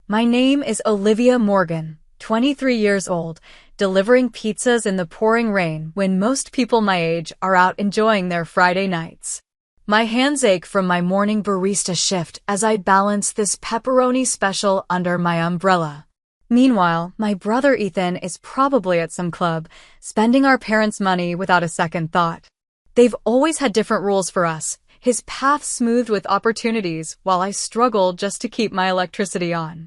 My name is Olivia Morgan, 23 years old, delivering pizzas in the pouring rain when most people my age are out enjoying their Friday nights. My hands ache from my morning barista shift as I balance this pepperoni special under my umbrella. Meanwhile, my brother Ethan is probably at some club, spending our parents' money without a second thought. They've always had different rules for us, his path smoothed with opportunities while I struggled just to keep my electricity on.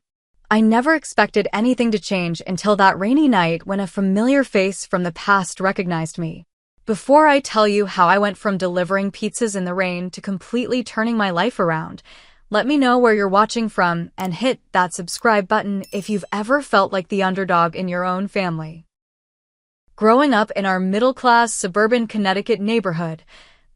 I never expected anything to change until that rainy night when a familiar face from the past recognized me. Before I tell you how I went from delivering pizzas in the rain to completely turning my life around, let me know where you're watching from and hit that subscribe button if you've ever felt like the underdog in your own family. Growing up in our middle-class suburban Connecticut neighborhood,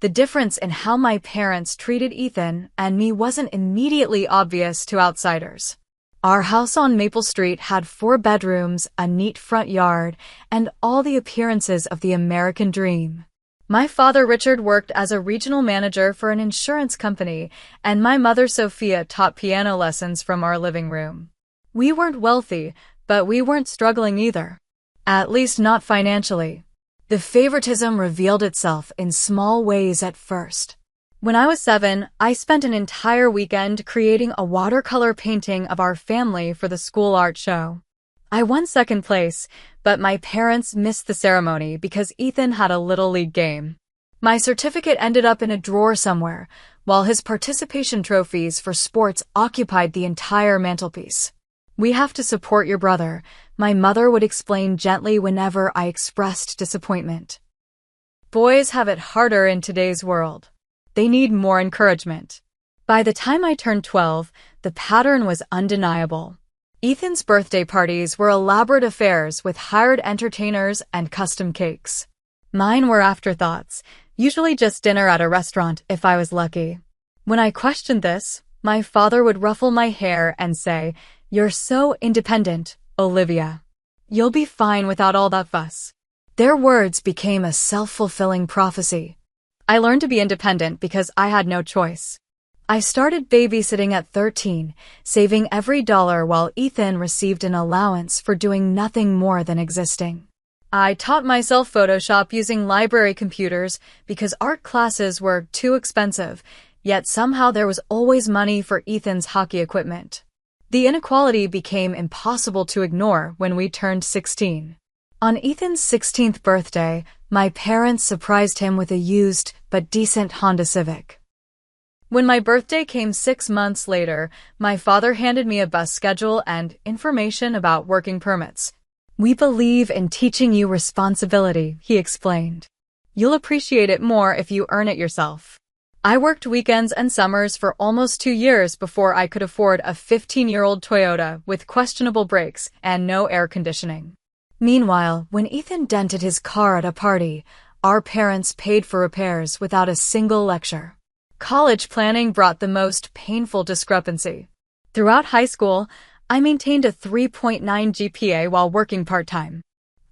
the difference in how my parents treated Ethan and me wasn't immediately obvious to outsiders. Our house on Maple Street had 4 bedrooms, a neat front yard, and all the appearances of the American dream. My father Richard worked as a regional manager for an insurance company, and my mother Sophia taught piano lessons from our living room. We weren't wealthy, but we weren't struggling either. At least not financially. The favoritism revealed itself in small ways at first. When I was 7, I spent an entire weekend creating a watercolor painting of our family for the school art show. I won second place, but my parents missed the ceremony because Ethan had a little league game. My certificate ended up in a drawer somewhere, while his participation trophies for sports occupied the entire mantelpiece. "We have to support your brother," my mother would explain gently whenever I expressed disappointment. Boys have it harder in today's world. They need more encouragement. By the time I turned 12, the pattern was undeniable. Ethan's birthday parties were elaborate affairs with hired entertainers and custom cakes. Mine were afterthoughts, usually just dinner at a restaurant if I was lucky. When I questioned this, my father would ruffle my hair and say, "You're so independent, Olivia. You'll be fine without all that fuss." Their words became a self-fulfilling prophecy. I learned to be independent because I had no choice. I started babysitting at 13, saving every dollar while Ethan received an allowance for doing nothing more than existing. I taught myself Photoshop using library computers because art classes were too expensive, yet somehow there was always money for Ethan's hockey equipment. The inequality became impossible to ignore when we turned 16. On Ethan's 16th birthday, my parents surprised him with a used but decent Honda Civic. When my birthday came 6 months later, my father handed me a bus schedule and information about working permits. "We believe in teaching you responsibility," he explained. "You'll appreciate it more if you earn it yourself." I worked weekends and summers for almost 2 years before I could afford a 15-year-old Toyota with questionable brakes and no air conditioning. Meanwhile, when Ethan dented his car at a party, our parents paid for repairs without a single lecture. College planning brought the most painful discrepancy. Throughout high school, I maintained a 3.9 GPA while working part-time.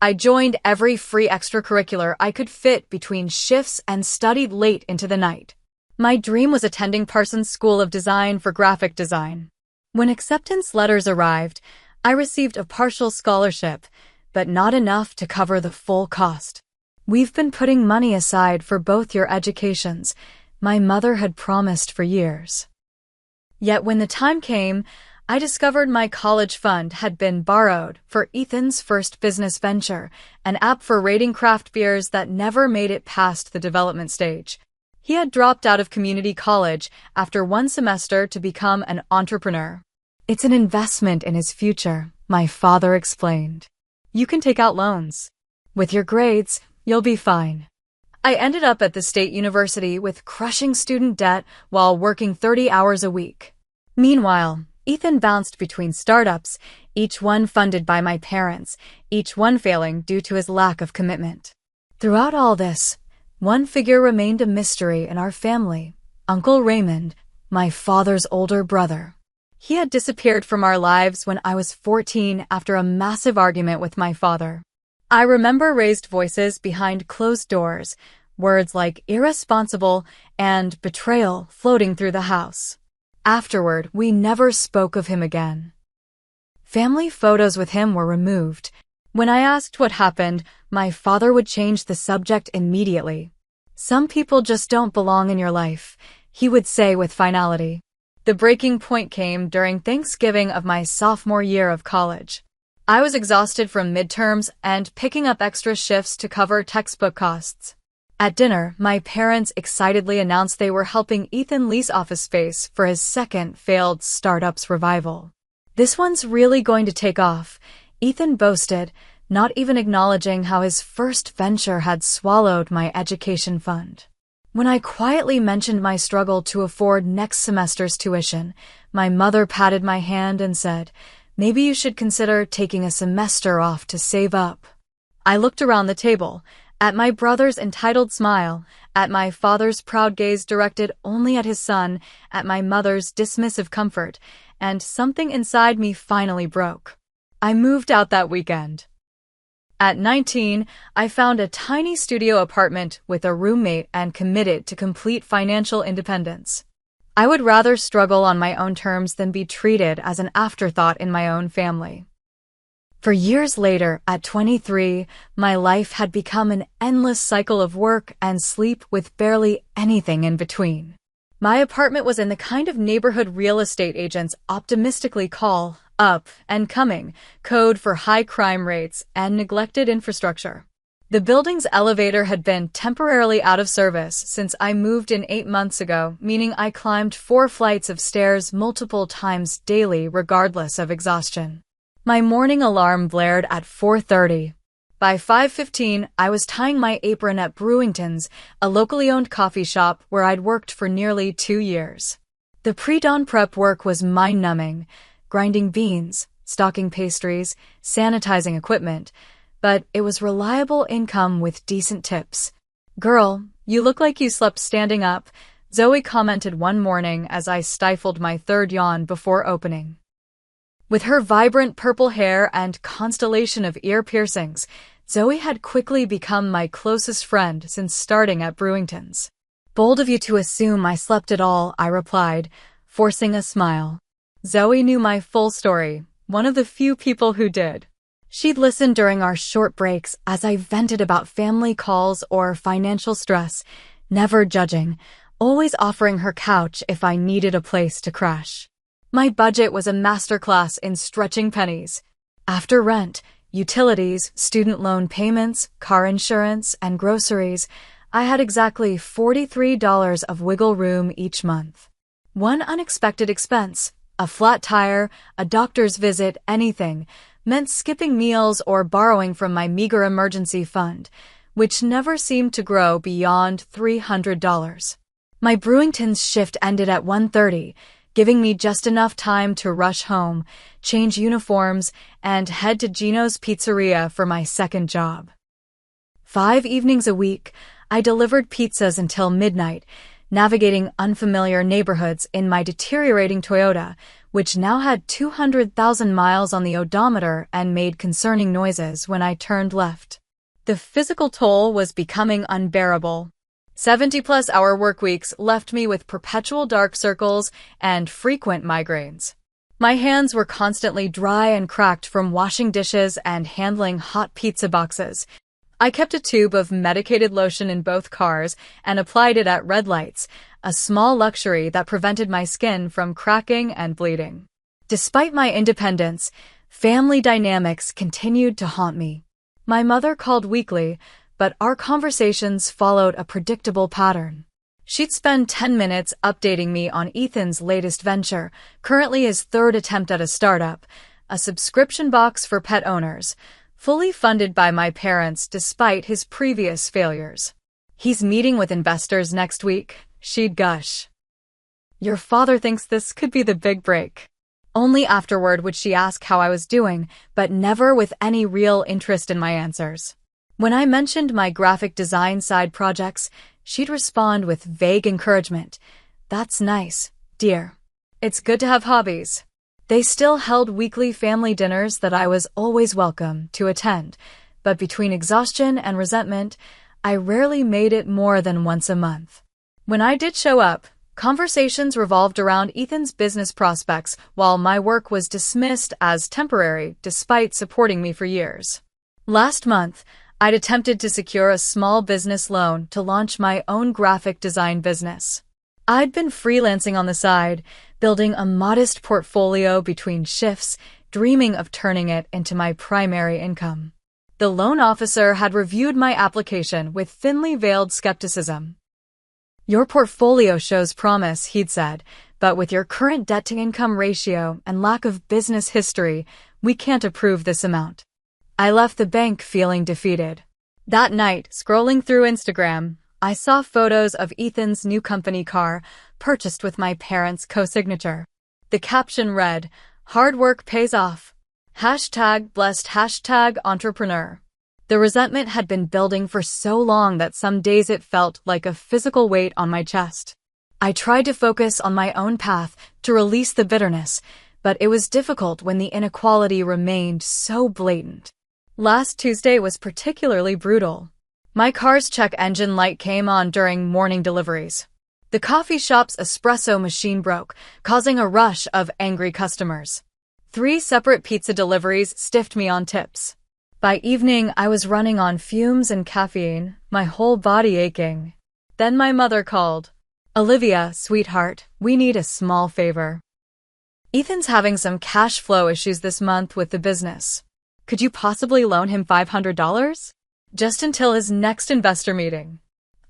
I joined every free extracurricular I could fit between shifts and studied late into the night. My dream was attending Parsons School of Design for graphic design. When acceptance letters arrived, I received a partial scholarship, but not enough to cover the full cost. "We've been putting money aside for both your educations," my mother had promised for years. Yet when the time came, I discovered my college fund had been borrowed for Ethan's first business venture, an app for rating craft beers that never made it past the development stage. He had dropped out of community college after 1 semester to become an entrepreneur. "It's an investment in his future," my father explained. "You can take out loans. With your grades, you'll be fine." I ended up at the state university with crushing student debt while working 30 hours a week. Meanwhile, Ethan bounced between startups, each one funded by my parents, each one failing due to his lack of commitment. Throughout all this, one figure remained a mystery in our family: Uncle Raymond, my father's older brother. He had disappeared from our lives when I was 14 after a massive argument with my father. I remember raised voices behind closed doors, words like irresponsible and betrayal floating through the house. Afterward, we never spoke of him again. Family photos with him were removed. When I asked what happened, my father would change the subject immediately. "Some people just don't belong in your life," he would say with finality. The breaking point came during Thanksgiving of my sophomore year of college. I was exhausted from midterms and picking up extra shifts to cover textbook costs. At dinner, my parents excitedly announced they were helping Ethan lease office space for his second failed startup's revival. "This one's really going to take off," Ethan boasted, not even acknowledging how his first venture had swallowed my education fund. When I quietly mentioned my struggle to afford next semester's tuition, my mother patted my hand and said, "Maybe you should consider taking a semester off to save up." I looked around the table, at my brother's entitled smile, at my father's proud gaze directed only at his son, at my mother's dismissive comfort, and something inside me finally broke. I moved out that weekend. At 19, I found a tiny studio apartment with a roommate and committed to complete financial independence. I would rather struggle on my own terms than be treated as an afterthought in my own family. For years later, at 23, my life had become an endless cycle of work and sleep with barely anything in between. My apartment was in the kind of neighborhood real estate agents optimistically call up and coming, code for high crime rates and neglected infrastructure. The building's elevator had been temporarily out of service since I moved in 8 months ago, meaning I climbed 4 flights of stairs multiple times daily regardless of exhaustion. My morning alarm blared at 4:30. By 5:15, I was tying my apron at Brewington's, a locally owned coffee shop where I'd worked for nearly 2 years. The pre-dawn prep work was mind-numbing, grinding beans, stocking pastries, sanitizing equipment, but it was reliable income with decent tips. "Girl, you look like you slept standing up," Zoe commented one morning as I stifled my third yawn before opening. With her vibrant purple hair and constellation of ear piercings, Zoe had quickly become my closest friend since starting at Brewington's. "Bold of you to assume I slept at all," I replied, forcing a smile. Zoe knew my full story, one of the few people who did. She'd listen during our short breaks as I vented about family calls or financial stress, never judging, always offering her couch if I needed a place to crash. My budget was a masterclass in stretching pennies. After rent, utilities, student loan payments, car insurance, and groceries, I had exactly $43 of wiggle room each month. One unexpected expense, a flat tire, a doctor's visit, anything, meant skipping meals or borrowing from my meager emergency fund, which never seemed to grow beyond $300. My Brewington's shift ended at 1:30, giving me just enough time to rush home, change uniforms, and head to Gino's Pizzeria for my second job. 5 evenings a week, I delivered pizzas until midnight, navigating unfamiliar neighborhoods in my deteriorating Toyota, which now had 200,000 miles on the odometer and made concerning noises when I turned left. The physical toll was becoming unbearable. 70-plus hour work weeks left me with perpetual dark circles and frequent migraines. My hands were constantly dry and cracked from washing dishes and handling hot pizza boxes. I kept a tube of medicated lotion in both cars and applied it at red lights, a small luxury that prevented my skin from cracking and bleeding. Despite my independence, family dynamics continued to haunt me. My mother called weekly, but our conversations followed a predictable pattern. She'd spend 10 minutes updating me on Ethan's latest venture, currently his third attempt at a startup, a subscription box for pet owners, fully funded by my parents despite his previous failures. "He's meeting with investors next week," she'd gush. "Your father thinks this could be the big break." Only afterward would she ask how I was doing, but never with any real interest in my answers. When I mentioned my graphic design side projects, she'd respond with vague encouragement. "That's nice, dear. It's good to have hobbies." They still held weekly family dinners that I was always welcome to attend, but between exhaustion and resentment, I rarely made it more than once a month. When I did show up, Conversations revolved around Ethan's business prospects, while my work was dismissed as temporary despite supporting me for years. Last month, I'd attempted to secure a small business loan to launch my own graphic design business. I'd been freelancing on the side, building a modest portfolio between shifts, dreaming of turning it into my primary income. The loan officer had reviewed my application with thinly veiled skepticism. "Your portfolio shows promise," he'd said, "but with your current debt-to-income ratio and lack of business history, we can't approve this amount." I left the bank feeling defeated. That night, scrolling through Instagram, I saw photos of Ethan's new company car, purchased with my parents' co-signature. The caption read, "Hard work pays off. #blessed #entrepreneur." The resentment had been building for so long that some days it felt like a physical weight on my chest. I tried to focus on my own path to release the bitterness, but it was difficult when the inequality remained so blatant. Last Tuesday was particularly brutal. My car's check engine light came on during morning deliveries. The coffee shop's espresso machine broke, causing a rush of angry customers. 3 separate pizza deliveries stiffed me on tips. By evening, I was running on fumes and caffeine, my whole body aching. Then my mother called. "Olivia, sweetheart, we need a small favor. Ethan's having some cash flow issues this month with the business. Could you possibly loan him $500? Just until his next investor meeting."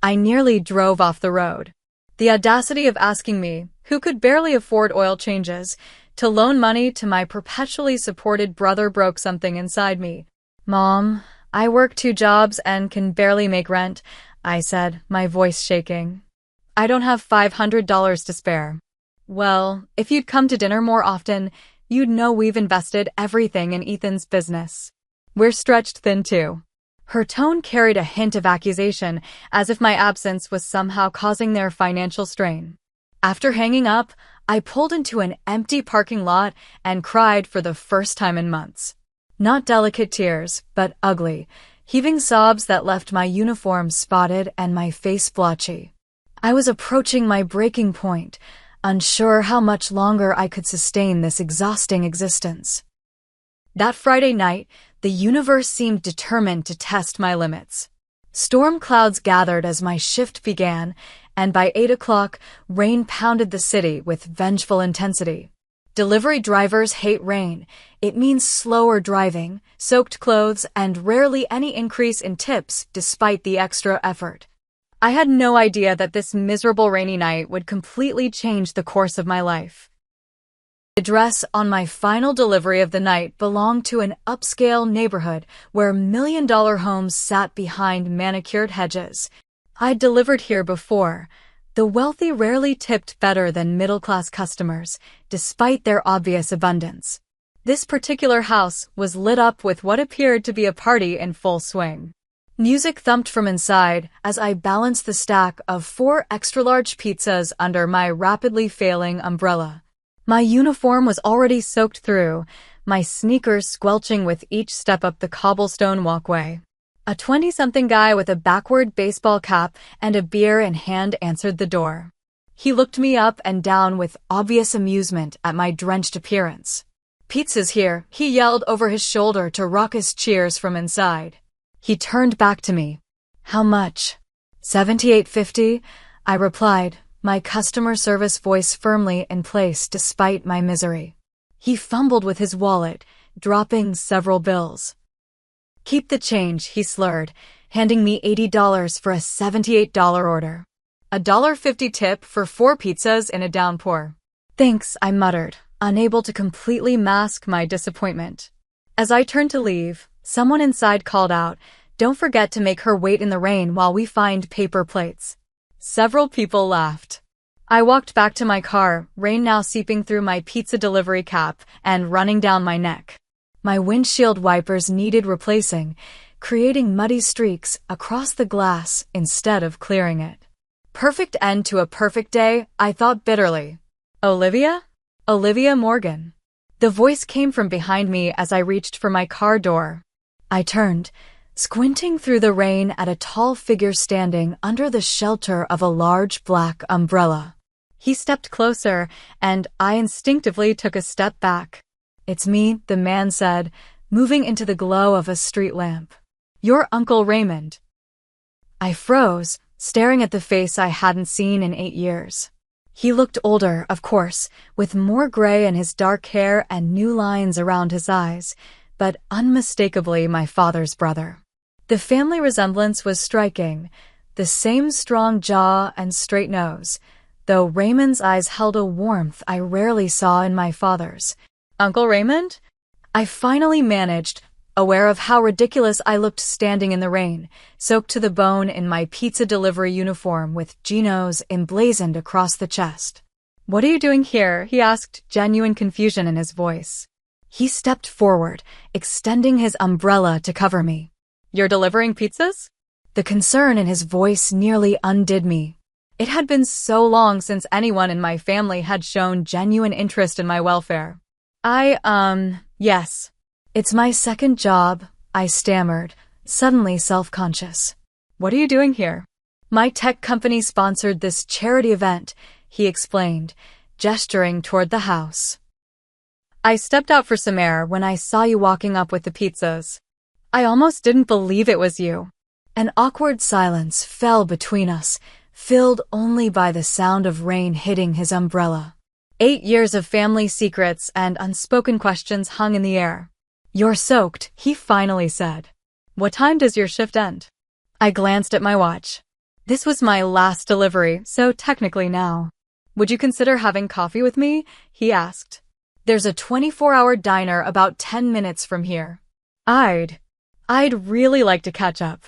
I nearly drove off the road. The audacity of asking me, who could barely afford oil changes, to loan money to my perpetually supported brother broke something inside me. "Mom, I work 2 jobs and can barely make rent," I said, my voice shaking. "I don't have $500 to spare." "Well, if you'd come to dinner more often, you'd know we've invested everything in Ethan's business. We're stretched thin too." Her tone carried a hint of accusation, as if my absence was somehow causing their financial strain. After hanging up, I pulled into an empty parking lot and cried for the first time in months. Not delicate tears, but ugly, heaving sobs that left my uniform spotted and my face blotchy. I was approaching my breaking point, unsure how much longer I could sustain this exhausting existence. That Friday night, the universe seemed determined to test my limits. Storm clouds gathered as my shift began, and by 8 o'clock, rain pounded the city with vengeful intensity. Delivery drivers hate rain. It means slower driving, soaked clothes, and rarely any increase in tips despite the extra effort. I had no idea that this miserable rainy night would completely change the course of my life. The address on my final delivery of the night belonged to an upscale neighborhood where million-dollar homes sat behind manicured hedges. I'd delivered here before. The wealthy rarely tipped better than middle-class customers, despite their obvious abundance. This particular house was lit up with what appeared to be a party in full swing. Music thumped from inside as I balanced the stack of 4 extra-large pizzas under my rapidly failing umbrella. My uniform was already soaked through, my sneakers squelching with each step up the cobblestone walkway. A 20-something guy with a backward baseball cap and a beer in hand answered the door. He looked me up and down with obvious amusement at my drenched appearance. "Pizza's here," he yelled over his shoulder to raucous cheers from inside. He turned back to me. "How much?" $78.50, I replied, my customer service voice firmly in place despite my misery. He fumbled with his wallet, dropping several bills. "Keep the change," he slurred, handing me $80 for a $78 order. $1.50 tip for 4 pizzas in a downpour. "Thanks," I muttered, unable to completely mask my disappointment. As I turned to leave, someone inside called out, "Don't forget to make her wait in the rain while we find paper plates." Several people laughed. I walked back to my car, rain now seeping through my pizza delivery cap and running down my neck. My windshield wipers needed replacing, creating muddy streaks across the glass instead of clearing it. Perfect end to a perfect day, I thought bitterly. "Olivia? Olivia Morgan." The voice came from behind me as I reached for my car door. I turned, squinting through the rain at a tall figure standing under the shelter of a large black umbrella. He stepped closer, and I instinctively took a step back. "It's me," the man said, moving into the glow of a street lamp. "Your Uncle Raymond." I froze, staring at the face I hadn't seen in 8 years. He looked older, of course, with more gray in his dark hair and new lines around his eyes, but unmistakably my father's brother. The family resemblance was striking, the same strong jaw and straight nose, though Raymond's eyes held a warmth I rarely saw in my father's. "Uncle Raymond?" I finally managed, aware of how ridiculous I looked standing in the rain, soaked to the bone in my pizza delivery uniform with Geno's emblazoned across the chest. "What are you doing here?" he asked, genuine confusion in his voice. He stepped forward, extending his umbrella to cover me. "You're delivering pizzas?" The concern in his voice nearly undid me. It had been so long since anyone in my family had shown genuine interest in my welfare. Yes. "It's my second job," I stammered, suddenly self-conscious. "What are you doing here?" "My tech company sponsored this charity event," he explained, gesturing toward the house. "I stepped out for some air when I saw you walking up with the pizzas. I almost didn't believe it was you." An awkward silence fell between us, filled only by the sound of rain hitting his umbrella. 8 years of family secrets and unspoken questions hung in the air. "You're soaked," he finally said. "What time does your shift end?" I glanced at my watch. This was my last delivery, so technically now. "Would you consider having coffee with me?" he asked. "There's a 24-hour diner about 10 minutes from here." I'd really like to catch up.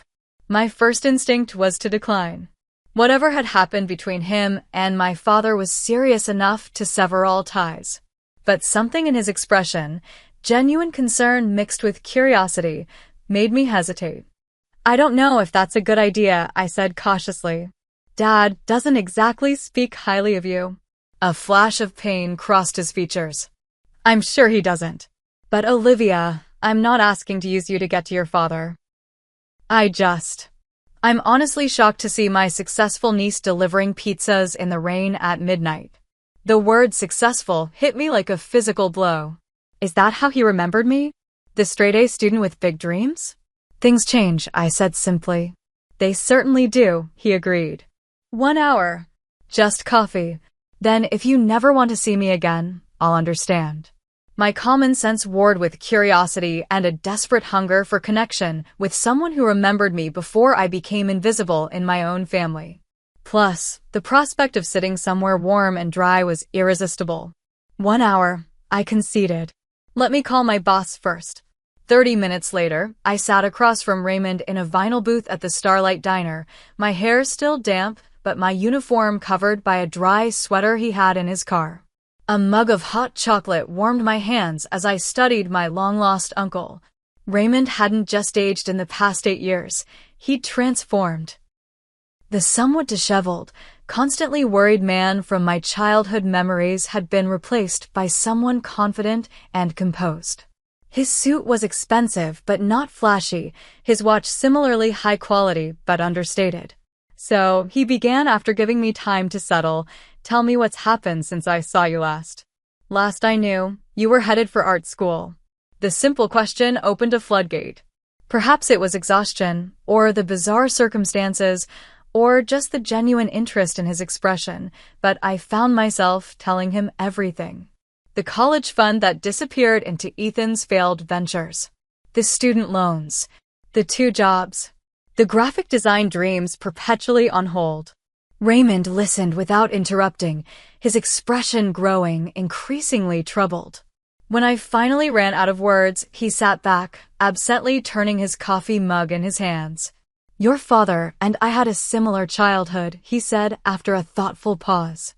My first instinct was to decline. Whatever had happened between him and my father was serious enough to sever all ties. But something in his expression, genuine concern mixed with curiosity, made me hesitate. "I don't know if that's a good idea," I said cautiously. "Dad doesn't exactly speak highly of you." A flash of pain crossed his features. "I'm sure he doesn't. But Olivia, I'm not asking to use you to get to your father. I'm honestly shocked to see my successful niece delivering pizzas in the rain at midnight." The word successful hit me like a physical blow. Is that how he remembered me? The straight-A student with big dreams? "Things change," I said simply. "They certainly do," he agreed. 1 hour. Just coffee. Then if you never want to see me again, I'll understand. My common sense warred with curiosity and a desperate hunger for connection with someone who remembered me before I became invisible in my own family. Plus, the prospect of sitting somewhere warm and dry was irresistible. 1 hour, I conceded. "Let me call my boss first." 30 minutes later, I sat across from Raymond in a vinyl booth at the Starlight Diner, my hair still damp, but my uniform covered by a dry sweater he had in his car. A mug of hot chocolate warmed my hands as I studied my long-lost uncle. Raymond hadn't just aged in the past 8 years, he'd transformed. The somewhat disheveled, constantly worried man from my childhood memories had been replaced by someone confident and composed. His suit was expensive but not flashy, his watch similarly high quality but understated. So he began after giving me time to settle. "Tell me what's happened since I saw you last." "Last I knew, you were headed for art school." The simple question opened a floodgate. Perhaps it was exhaustion, or the bizarre circumstances, or just the genuine interest in his expression, but I found myself telling him everything. The college fund that disappeared into Ethan's failed ventures. The student loans. The 2 jobs. The graphic design dreams perpetually on hold. Raymond listened without interrupting, his expression growing, increasingly troubled. When I finally ran out of words, he sat back, absently turning his coffee mug in his hands. "Your father and I had a similar childhood," he said after a thoughtful pause.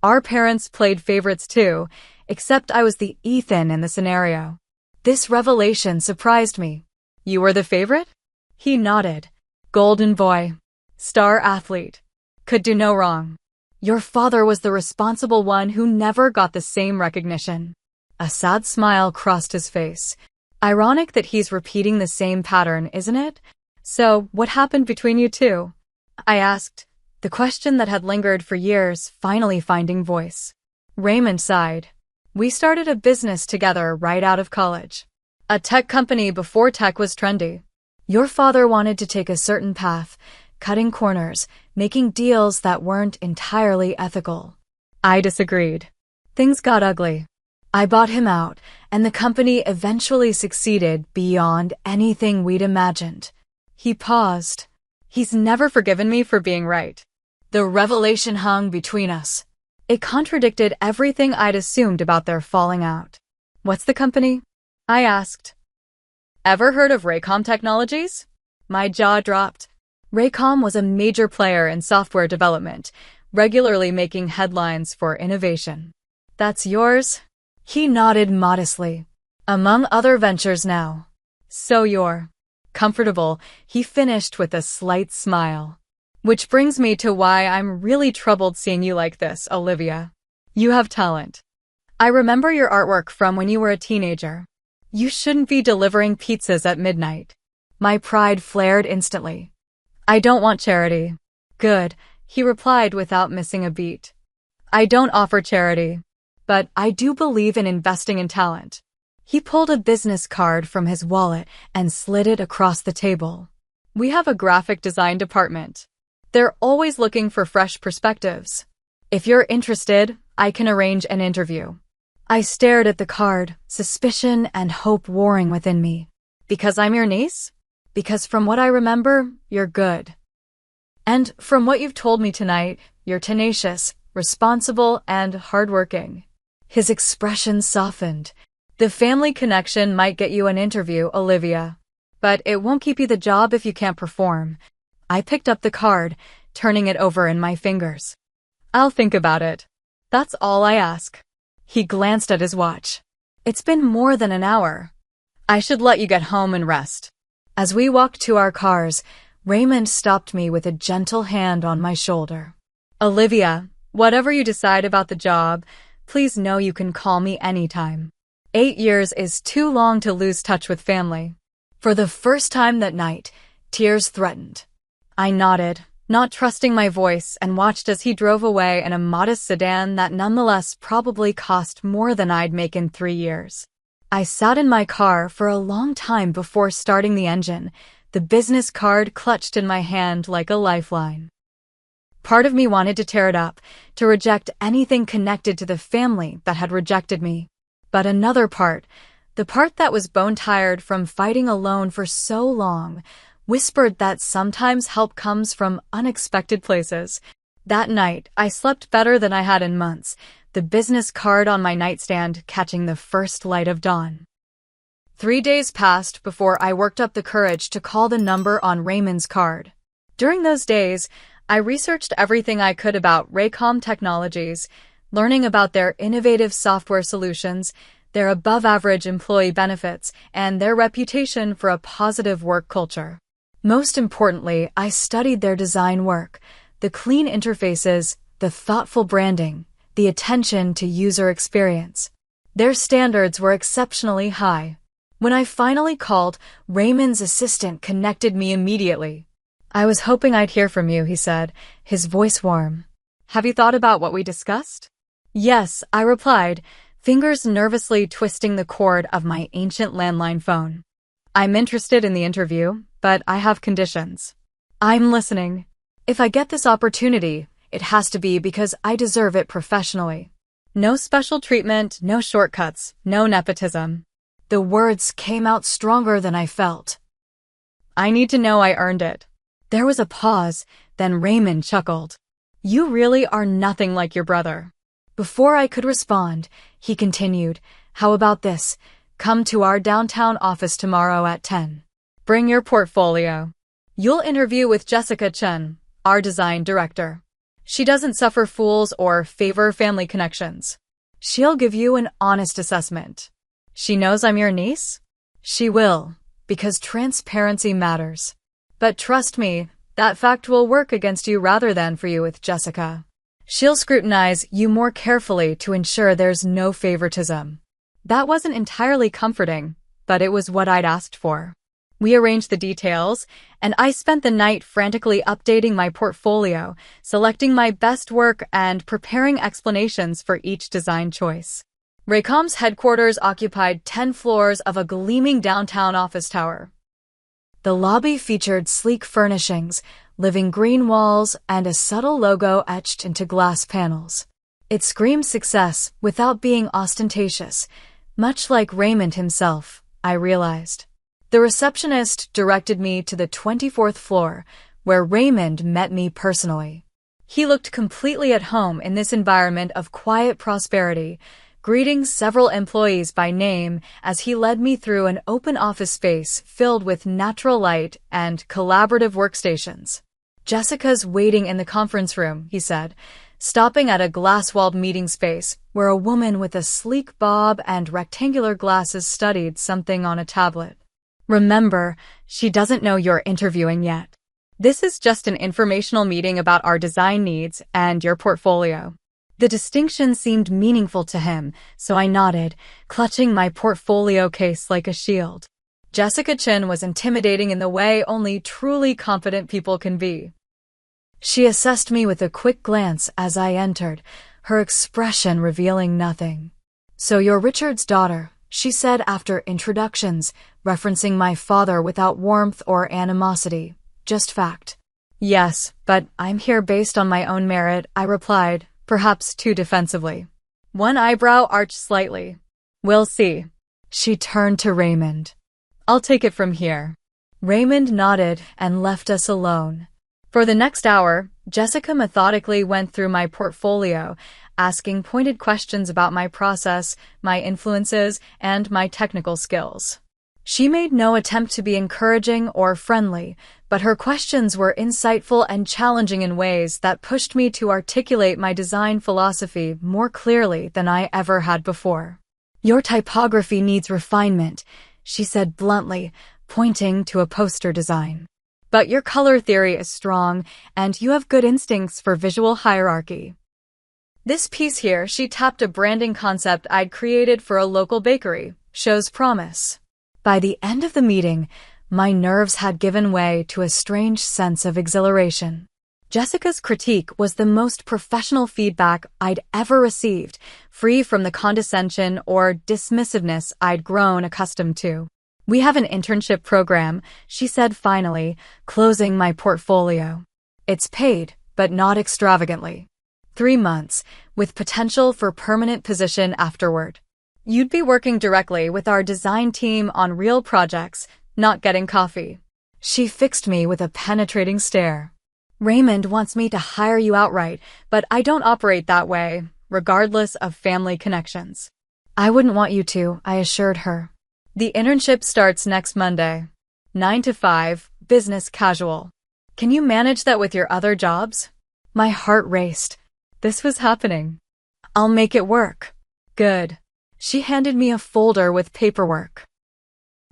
"Our parents played favorites too, except I was the Ethan in the scenario." This revelation surprised me. "You were the favorite?" He nodded. "Golden boy. Star athlete. Could do no wrong. Your father was the responsible one who never got the same recognition." A sad smile crossed his face. "Ironic that he's repeating the same pattern, isn't it? So, what happened between you two?" I asked, The question that had lingered for years finally finding voice. Raymond sighed. We started a business together right out of college. A tech company before tech was trendy. Your father wanted to take a certain path, cutting corners, making deals that weren't entirely ethical. I disagreed. Things got ugly. I bought him out, and the company eventually succeeded beyond anything we'd imagined. He paused. He's never forgiven me for being right. The revelation hung between us. It contradicted everything I'd assumed about their falling out. What's the company? I asked. Ever heard of Raycom Technologies? My jaw dropped. Raycom was a major player in software development, regularly making headlines for innovation. That's yours? He nodded modestly. Among other ventures now. So you're comfortable, he finished with a slight smile. Which brings me to why I'm really troubled seeing you like this, Olivia. You have talent. I remember your artwork from when you were a teenager. You shouldn't be delivering pizzas at midnight. My pride flared instantly. I don't want charity. Good, he replied without missing a beat. I don't offer charity, but I do believe in investing in talent. He pulled a business card from his wallet and slid it across the table. We have a graphic design department. They're always looking for fresh perspectives. If you're interested, I can arrange an interview. I stared at the card, suspicion and hope warring within me. Because I'm your niece? Because from what I remember, you're good. And from what you've told me tonight, you're tenacious, responsible, and hardworking. His expression softened. The family connection might get you an interview, Olivia. But it won't keep you the job if you can't perform. I picked up the card, turning it over in my fingers. I'll think about it. That's all I ask. He glanced at his watch. It's been more than an hour. I should let you get home and rest. As we walked to our cars, Raymond stopped me with a gentle hand on my shoulder. Olivia, whatever you decide about the job, please know you can call me anytime. 8 years is too long to lose touch with family. For the first time that night, tears threatened. I nodded, not trusting my voice, and watched as he drove away in a modest sedan that nonetheless probably cost more than I'd make in 3 years. I sat in my car for a long time before starting the engine, the business card clutched in my hand like a lifeline. Part of me wanted to tear it up, to reject anything connected to the family that had rejected me. But another part, the part that was bone-tired from fighting alone for so long, whispered that sometimes help comes from unexpected places. That night, I slept better than I had in months, the business card on my nightstand catching the first light of dawn. 3 days passed before I worked up the courage to call the number on Raymond's card. During those days, I researched everything I could about Raycom Technologies, learning about their innovative software solutions, their above-average employee benefits, and their reputation for a positive work culture. Most importantly, I studied their design work, the clean interfaces, the thoughtful branding, the attention to user experience. Their standards were exceptionally high. When I finally called, Raymond's assistant connected me immediately. I was hoping I'd hear from you, he said, his voice warm. Have you thought about what we discussed? Yes, I replied, fingers nervously twisting the cord of my ancient landline phone. I'm interested in the interview, but I have conditions. I'm listening. If I get this opportunity, it has to be because I deserve it professionally. No special treatment, no shortcuts, no nepotism. The words came out stronger than I felt. I need to know I earned it. There was a pause, then Raymond chuckled. You really are nothing like your brother. Before I could respond, he continued, how about this? Come to our downtown office tomorrow at 10. Bring your portfolio. You'll interview with Jessica Chen, our design director. She doesn't suffer fools or favor family connections. She'll give you an honest assessment. She knows I'm your niece? She will, because transparency matters. But trust me, that fact will work against you rather than for you with Jessica. She'll scrutinize you more carefully to ensure there's no favoritism. That wasn't entirely comforting, but it was what I'd asked for. We arranged the details, and I spent the night frantically updating my portfolio, selecting my best work, and preparing explanations for each design choice. Raycom's headquarters occupied 10 floors of a gleaming downtown office tower. The lobby featured sleek furnishings, living green walls, and a subtle logo etched into glass panels. It screamed success without being ostentatious, much like Raymond himself, I realized. The receptionist directed me to the 24th floor, where Raymond met me personally. He looked completely at home in this environment of quiet prosperity, greeting several employees by name as he led me through an open office space filled with natural light and collaborative workstations. "Jessica's waiting in the conference room," he said, stopping at a glass-walled meeting space where a woman with a sleek bob and rectangular glasses studied something on a tablet. "Remember, she doesn't know you're interviewing yet. This is just an informational meeting about our design needs and your portfolio." The distinction seemed meaningful to him, so I nodded, clutching my portfolio case like a shield. Jessica Chin was intimidating in the way only truly confident people can be. She assessed me with a quick glance as I entered, her expression revealing nothing. "So you're Richard's daughter," she said after introductions, referencing my father without warmth or animosity, just fact. "Yes, but I'm here based on my own merit," I replied, perhaps too defensively. One eyebrow arched slightly. "We'll see." She turned to Raymond. "I'll take it from here." Raymond nodded and left us alone. For the next hour, Jessica methodically went through my portfolio, asking pointed questions about my process, my influences, and my technical skills. She made no attempt to be encouraging or friendly, but her questions were insightful and challenging in ways that pushed me to articulate my design philosophy more clearly than I ever had before. "Your typography needs refinement," she said bluntly, pointing to a poster design. "But your color theory is strong, and you have good instincts for visual hierarchy." This piece here, she tapped a branding concept I'd created for a local bakery, shows promise. By the end of the meeting, my nerves had given way to a strange sense of exhilaration. Jessica's critique was the most professional feedback I'd ever received, free from the condescension or dismissiveness I'd grown accustomed to. "We have an internship program," she said finally, closing my portfolio. "It's paid, but not extravagantly. 3 months, with potential for permanent position afterward. You'd be working directly with our design team on real projects, not getting coffee." She fixed me with a penetrating stare. "Raymond wants me to hire you outright, but I don't operate that way, regardless of family connections." "I wouldn't want you to," I assured her. "The internship starts next Monday. 9 to 5, business casual. Can you manage that with your other jobs?" My heart raced. This was happening. "I'll make it work." "Good." She handed me a folder with paperwork.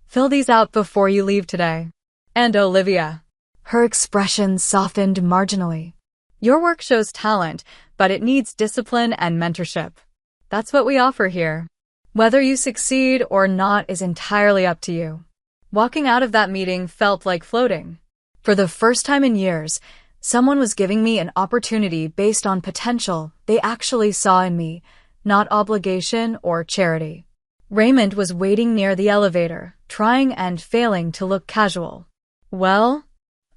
"Fill these out before you leave today." "And Olivia." Her expression softened marginally. "Your work shows talent, but it needs discipline and mentorship. That's what we offer here. Whether you succeed or not is entirely up to you." Walking out of that meeting felt like floating. For the first time in years, someone was giving me an opportunity based on potential they actually saw in me, not obligation or charity. Raymond was waiting near the elevator, trying and failing to look casual. "Well,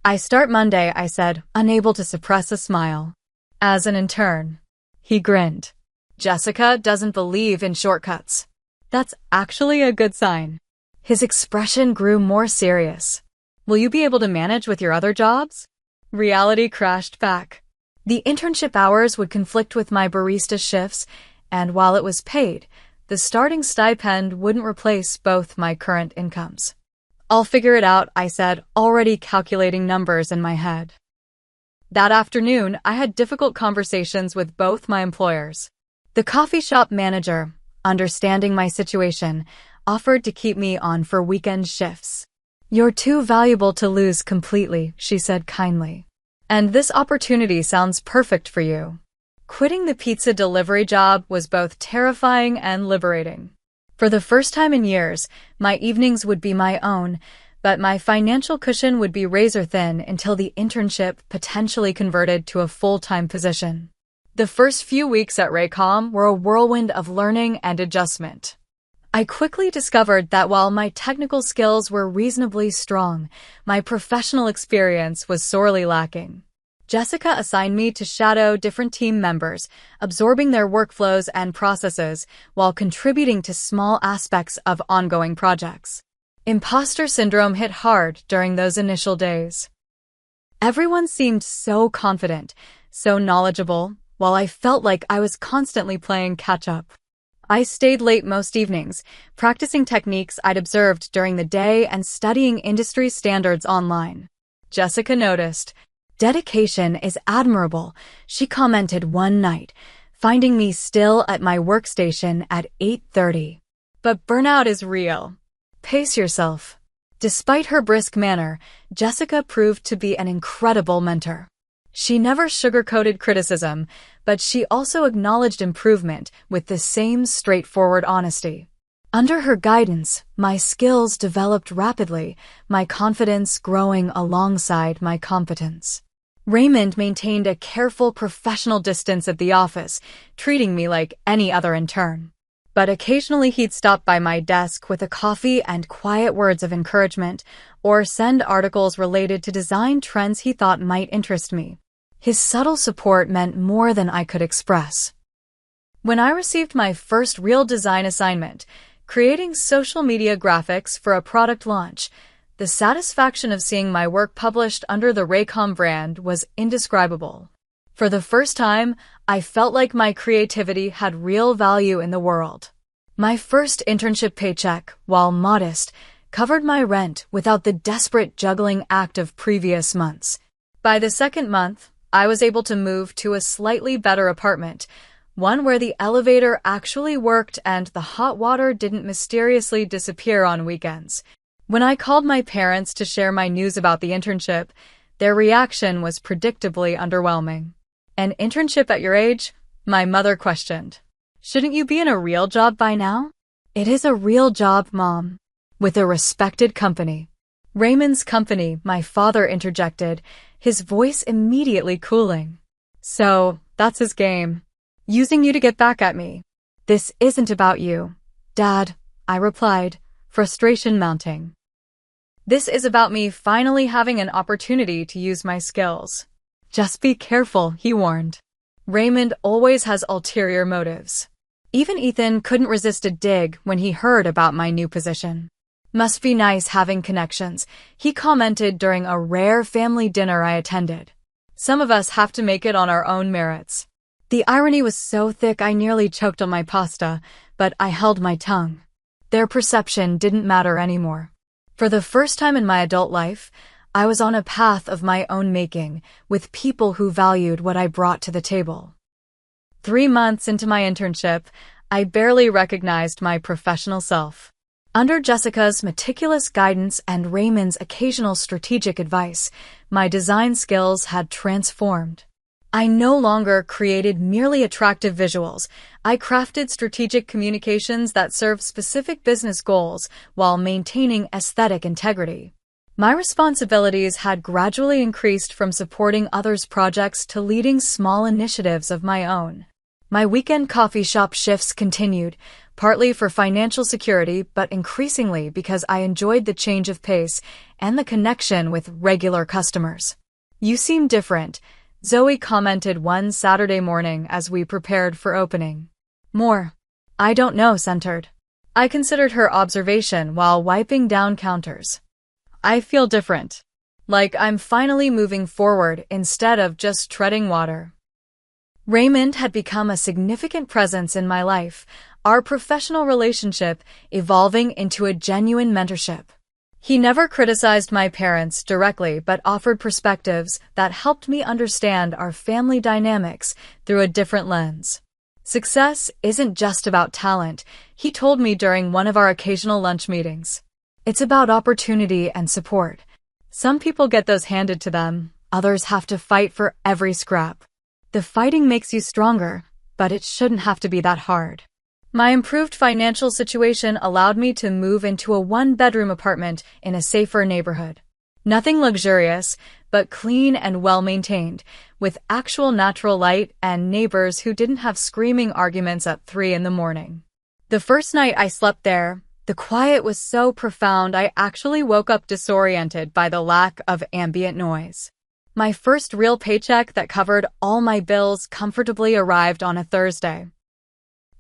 I start Monday," I said, unable to suppress a smile. "As an intern." He grinned. "Jessica doesn't believe in shortcuts." "That's actually a good sign." His expression grew more serious. "Will you be able to manage with your other jobs?" Reality crashed back. The internship hours would conflict with my barista shifts, and while it was paid, the starting stipend wouldn't replace both my current incomes. "I'll figure it out," I said, already calculating numbers in my head. That afternoon, I had difficult conversations with both my employers. The coffee shop manager, understanding my situation, offered to keep me on for weekend shifts. "You're too valuable to lose completely," she said kindly. "And this opportunity sounds perfect for you." Quitting the pizza delivery job was both terrifying and liberating. For the first time in years, my evenings would be my own, but my financial cushion would be razor thin until the internship potentially converted to a full-time position. The first few weeks at Raycom were a whirlwind of learning and adjustment. I quickly discovered that while my technical skills were reasonably strong, my professional experience was sorely lacking. Jessica assigned me to shadow different team members, absorbing their workflows and processes while contributing to small aspects of ongoing projects. Imposter syndrome hit hard during those initial days. Everyone seemed so confident, so knowledgeable, while I felt like I was constantly playing catch-up. I stayed late most evenings, practicing techniques I'd observed during the day and studying industry standards online. Jessica noticed. "Dedication is admirable," she commented one night, finding me still at my workstation at 8:30. "But burnout is real. Pace yourself." Despite her brisk manner, Jessica proved to be an incredible mentor. She never sugarcoated criticism, but she also acknowledged improvement with the same straightforward honesty. Under her guidance, my skills developed rapidly, my confidence growing alongside my competence. Raymond maintained a careful professional distance at the office, treating me like any other intern. But occasionally he'd stop by my desk with a coffee and quiet words of encouragement, or send articles related to design trends he thought might interest me. His subtle support meant more than I could express. When I received my first real design assignment, creating social media graphics for a product launch, the satisfaction of seeing my work published under the Raycom brand was indescribable. For the first time, I felt like my creativity had real value in the world. My first internship paycheck, while modest, covered my rent without the desperate juggling act of previous months. By the second month, I was able to move to a slightly better apartment, one where the elevator actually worked and the hot water didn't mysteriously disappear on weekends. When I called my parents to share my news about the internship, their reaction was predictably underwhelming. "An internship at your age?" my mother questioned. "Shouldn't you be in a real job by now?" "It is a real job, Mom. With a respected company." "Raymond's company," my father interjected, his voice immediately cooling. "So, that's his game. Using you to get back at me." "This isn't about you, Dad," I replied, frustration mounting. "This is about me finally having an opportunity to use my skills." "Just be careful," he warned. Raymond always has ulterior motives. Even Ethan couldn't resist a dig when he heard about my new position. "Must be nice having connections," he commented during a rare family dinner I attended. "Some of us have to make it on our own merits." The irony was so thick I nearly choked on my pasta, but I held my tongue. Their perception didn't matter anymore. For the first time in my adult life, I was on a path of my own making, with people who valued what I brought to the table. 3 months into my internship, I barely recognized my professional self. Under Jessica's meticulous guidance and Raymond's occasional strategic advice, my design skills had transformed. I no longer created merely attractive visuals. I crafted strategic communications that served specific business goals while maintaining aesthetic integrity. My responsibilities had gradually increased from supporting others' projects to leading small initiatives of my own. My weekend coffee shop shifts continued, partly for financial security but increasingly because I enjoyed the change of pace and the connection with regular customers. "You seem different," Zoe commented one Saturday morning as we prepared for opening. "More, I don't know, centered." I considered her observation while wiping down counters. "I feel different. Like I'm finally moving forward instead of just treading water." Raymond had become a significant presence in my life, our professional relationship evolving into a genuine mentorship. He never criticized my parents directly but offered perspectives that helped me understand our family dynamics through a different lens. "Success isn't just about talent," he told me during one of our occasional lunch meetings. "It's about opportunity and support. Some people get those handed to them, others have to fight for every scrap. The fighting makes you stronger, but it shouldn't have to be that hard." My improved financial situation allowed me to move into a one-bedroom apartment in a safer neighborhood. Nothing luxurious, but clean and well-maintained, with actual natural light and neighbors who didn't have screaming arguments at 3 in the morning. The first night I slept there, the quiet was so profound I actually woke up disoriented by the lack of ambient noise. My first real paycheck that covered all my bills comfortably arrived on a Thursday.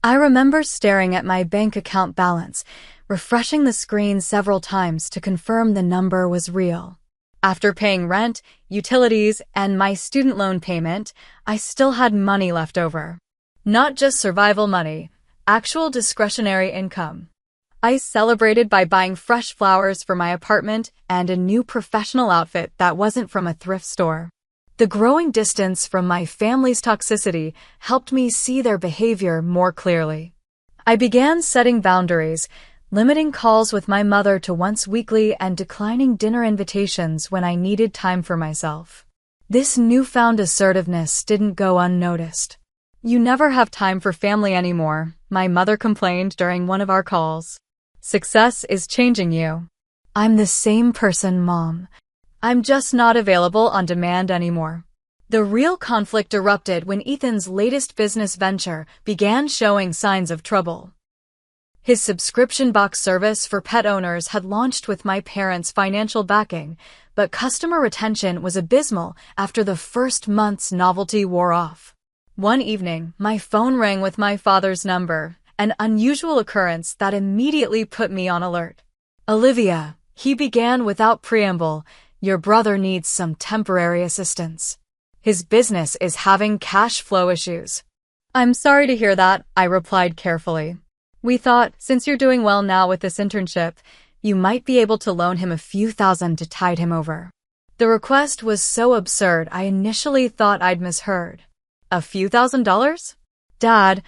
I remember staring at my bank account balance, refreshing the screen several times to confirm the number was real. After paying rent, utilities, and my student loan payment, I still had money left over. Not just survival money, actual discretionary income. I celebrated by buying fresh flowers for my apartment and a new professional outfit that wasn't from a thrift store. The growing distance from my family's toxicity helped me see their behavior more clearly. I began setting boundaries, limiting calls with my mother to once weekly and declining dinner invitations when I needed time for myself. This newfound assertiveness didn't go unnoticed. "You never have time for family anymore," my mother complained during one of our calls. "Success is changing you." "I'm the same person, Mom. I'm just not available on demand anymore." The real conflict erupted when Ethan's latest business venture began showing signs of trouble. His subscription box service for pet owners had launched with my parents' financial backing, but customer retention was abysmal after the first month's novelty wore off. One evening, my phone rang with my father's number, an unusual occurrence that immediately put me on alert. "Olivia," he began without preamble, "your brother needs some temporary assistance. His business is having cash flow issues." "I'm sorry to hear that," I replied carefully. "We thought, since you're doing well now with this internship, you might be able to loan him a few thousand to tide him over." The request was so absurd I initially thought I'd misheard. "A few $1,000s? Dad,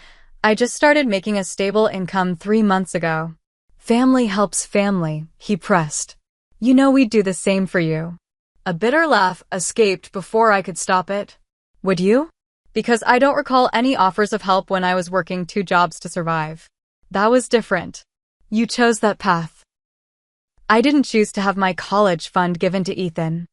I just started making a stable income 3 months ago." "Family helps family," he pressed. "You know we'd do the same for you." A bitter laugh escaped before I could stop it. "Would you?" "Because I don't recall any offers of help when I was working 2 jobs to survive. That was different. You chose that path." I didn't choose to have my college fund given to Ethan.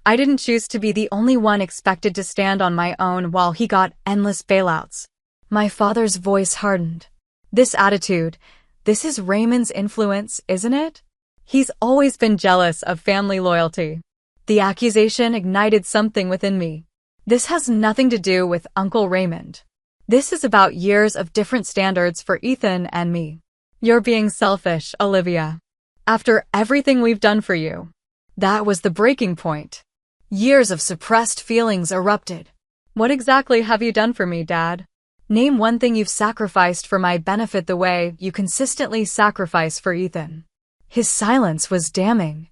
I didn't choose to be the only one expected to stand on my own while he got endless bailouts. My father's voice hardened. "This attitude, this is Raymond's influence, isn't it? He's always been jealous of family loyalty." The accusation ignited something within me. "This has nothing to do with Uncle Raymond. This is about years of different standards for Ethan and me. You're being selfish, Olivia. After everything we've done for you." That was the breaking point. Years of suppressed feelings erupted. "What exactly have you done for me, Dad? Name one thing you've sacrificed for my benefit the way you consistently sacrifice for Ethan." His silence was damning.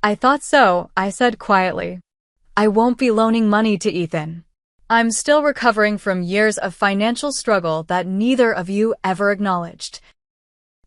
"I thought so," I said quietly. "I won't be loaning money to Ethan. I'm still recovering from years of financial struggle that neither of you ever acknowledged."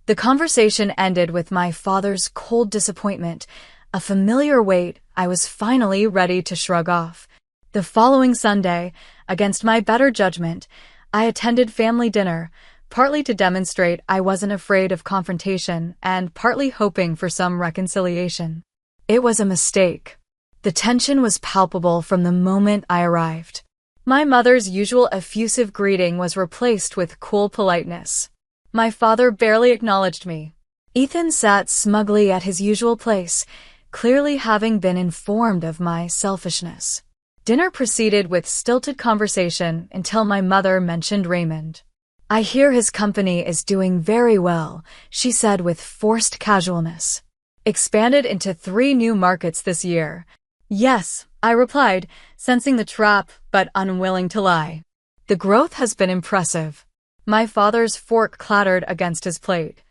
The conversation ended with my father's cold disappointment, a familiar weight I was finally ready to shrug off. The following Sunday, against my better judgment, I attended family dinner, partly to demonstrate I wasn't afraid of confrontation and partly hoping for some reconciliation. It was a mistake. The tension was palpable from the moment I arrived. My mother's usual effusive greeting was replaced with cool politeness. My father barely acknowledged me. Ethan sat smugly at his usual place, clearly having been informed of my selfishness. Dinner proceeded with stilted conversation until my mother mentioned Raymond. "I hear his company is doing very well," she said with forced casualness. "Expanded into 3 new markets this year." "Yes," I replied, sensing the trap but unwilling to lie. "The growth has been impressive." My father's fork clattered against his plate.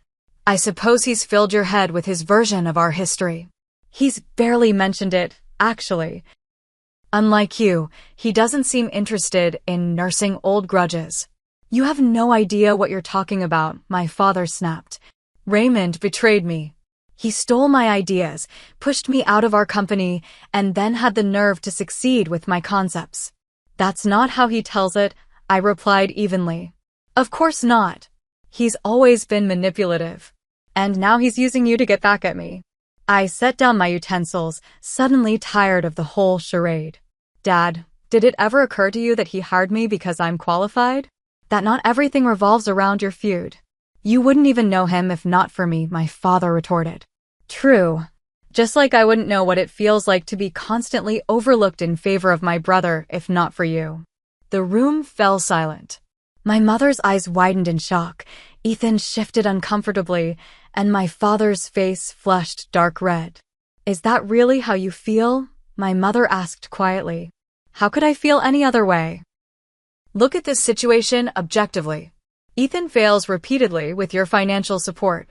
"I suppose he's filled your head with his version of our history." "He's barely mentioned it, actually. Unlike you, he doesn't seem interested in nursing old grudges." "You have no idea what you're talking about," my father snapped. "Raymond betrayed me. He stole my ideas, pushed me out of our company, and then had the nerve to succeed with my concepts." "That's not how he tells it," I replied evenly. "Of course not. He's always been manipulative. And now he's using you to get back at me. I set down my utensils, suddenly tired of the whole charade. Dad, did it ever occur to you that he hired me because I'm qualified? That not everything revolves around your feud? You wouldn't even know him if not for me, my father retorted. True. Just like I wouldn't know what it feels like to be constantly overlooked in favor of my brother if not for you. The room fell silent. My mother's eyes widened in shock, Ethan shifted uncomfortably, and my father's face flushed dark red. Is that really how you feel? My mother asked quietly. How could I feel any other way? Look at this situation objectively. Ethan fails repeatedly with your financial support.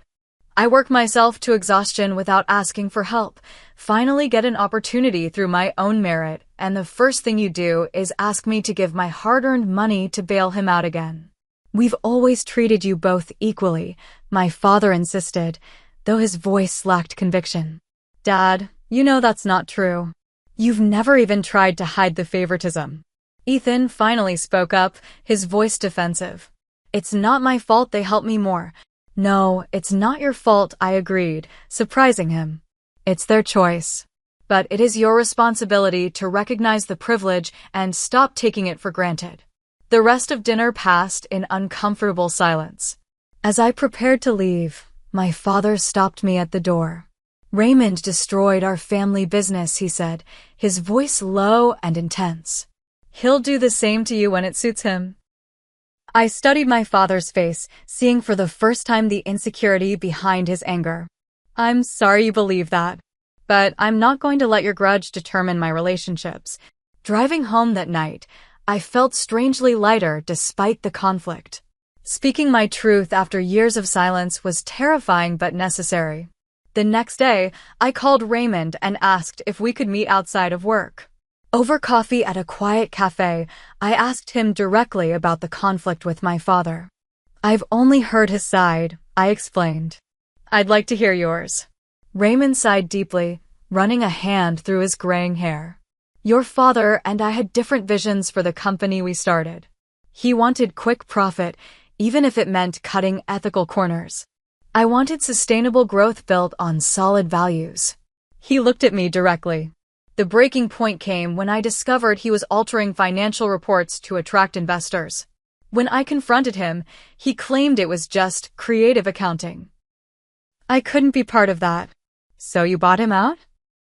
I work myself to exhaustion without asking for help, finally get an opportunity through my own merit, and the first thing you do is ask me to give my hard-earned money to bail him out again. We've always treated you both equally, my father insisted, though his voice lacked conviction. Dad, you know that's not true. You've never even tried to hide the favoritism. Ethan finally spoke up, his voice defensive. It's not my fault they helped me more. No, it's not your fault, I agreed, surprising him. It's their choice. But it is your responsibility to recognize the privilege and stop taking it for granted. The rest of dinner passed in uncomfortable silence. As I prepared to leave, my father stopped me at the door. Raymond destroyed our family business, he said, his voice low and intense. He'll do the same to you when it suits him. I studied my father's face, seeing for the first time the insecurity behind his anger. I'm sorry you believe that, but I'm not going to let your grudge determine my relationships. Driving home that night, I felt strangely lighter despite the conflict. Speaking my truth after years of silence was terrifying but necessary. The next day, I called Raymond and asked if we could meet outside of work. Over coffee at a quiet cafe, I asked him directly about the conflict with my father. I've only heard his side, I explained. I'd like to hear yours. Raymond sighed deeply, running a hand through his graying hair. Your father and I had different visions for the company we started. He wanted quick profit, even if it meant cutting ethical corners. I wanted sustainable growth built on solid values. He looked at me directly. The breaking point came when I discovered he was altering financial reports to attract investors. When I confronted him, he claimed it was just creative accounting. I couldn't be part of that. So you bought him out?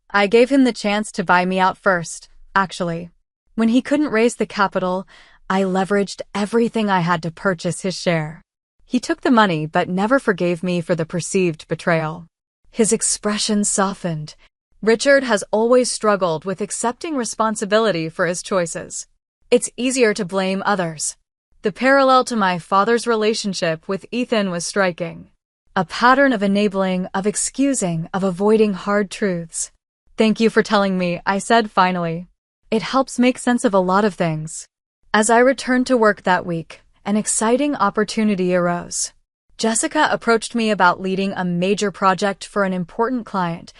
I gave him the chance to buy me out first, actually. When he couldn't raise the capital, I leveraged everything I had to purchase his share. He took the money but never forgave me for the perceived betrayal. His expression softened. Richard has always struggled with accepting responsibility for his choices. It's easier to blame others. The parallel to my father's relationship with Ethan was striking. A pattern of enabling, of excusing, of avoiding hard truths. Thank you for telling me, I said finally. It helps make sense of a lot of things. As I returned to work that week, an exciting opportunity arose. Jessica approached me about leading a major project for an important client,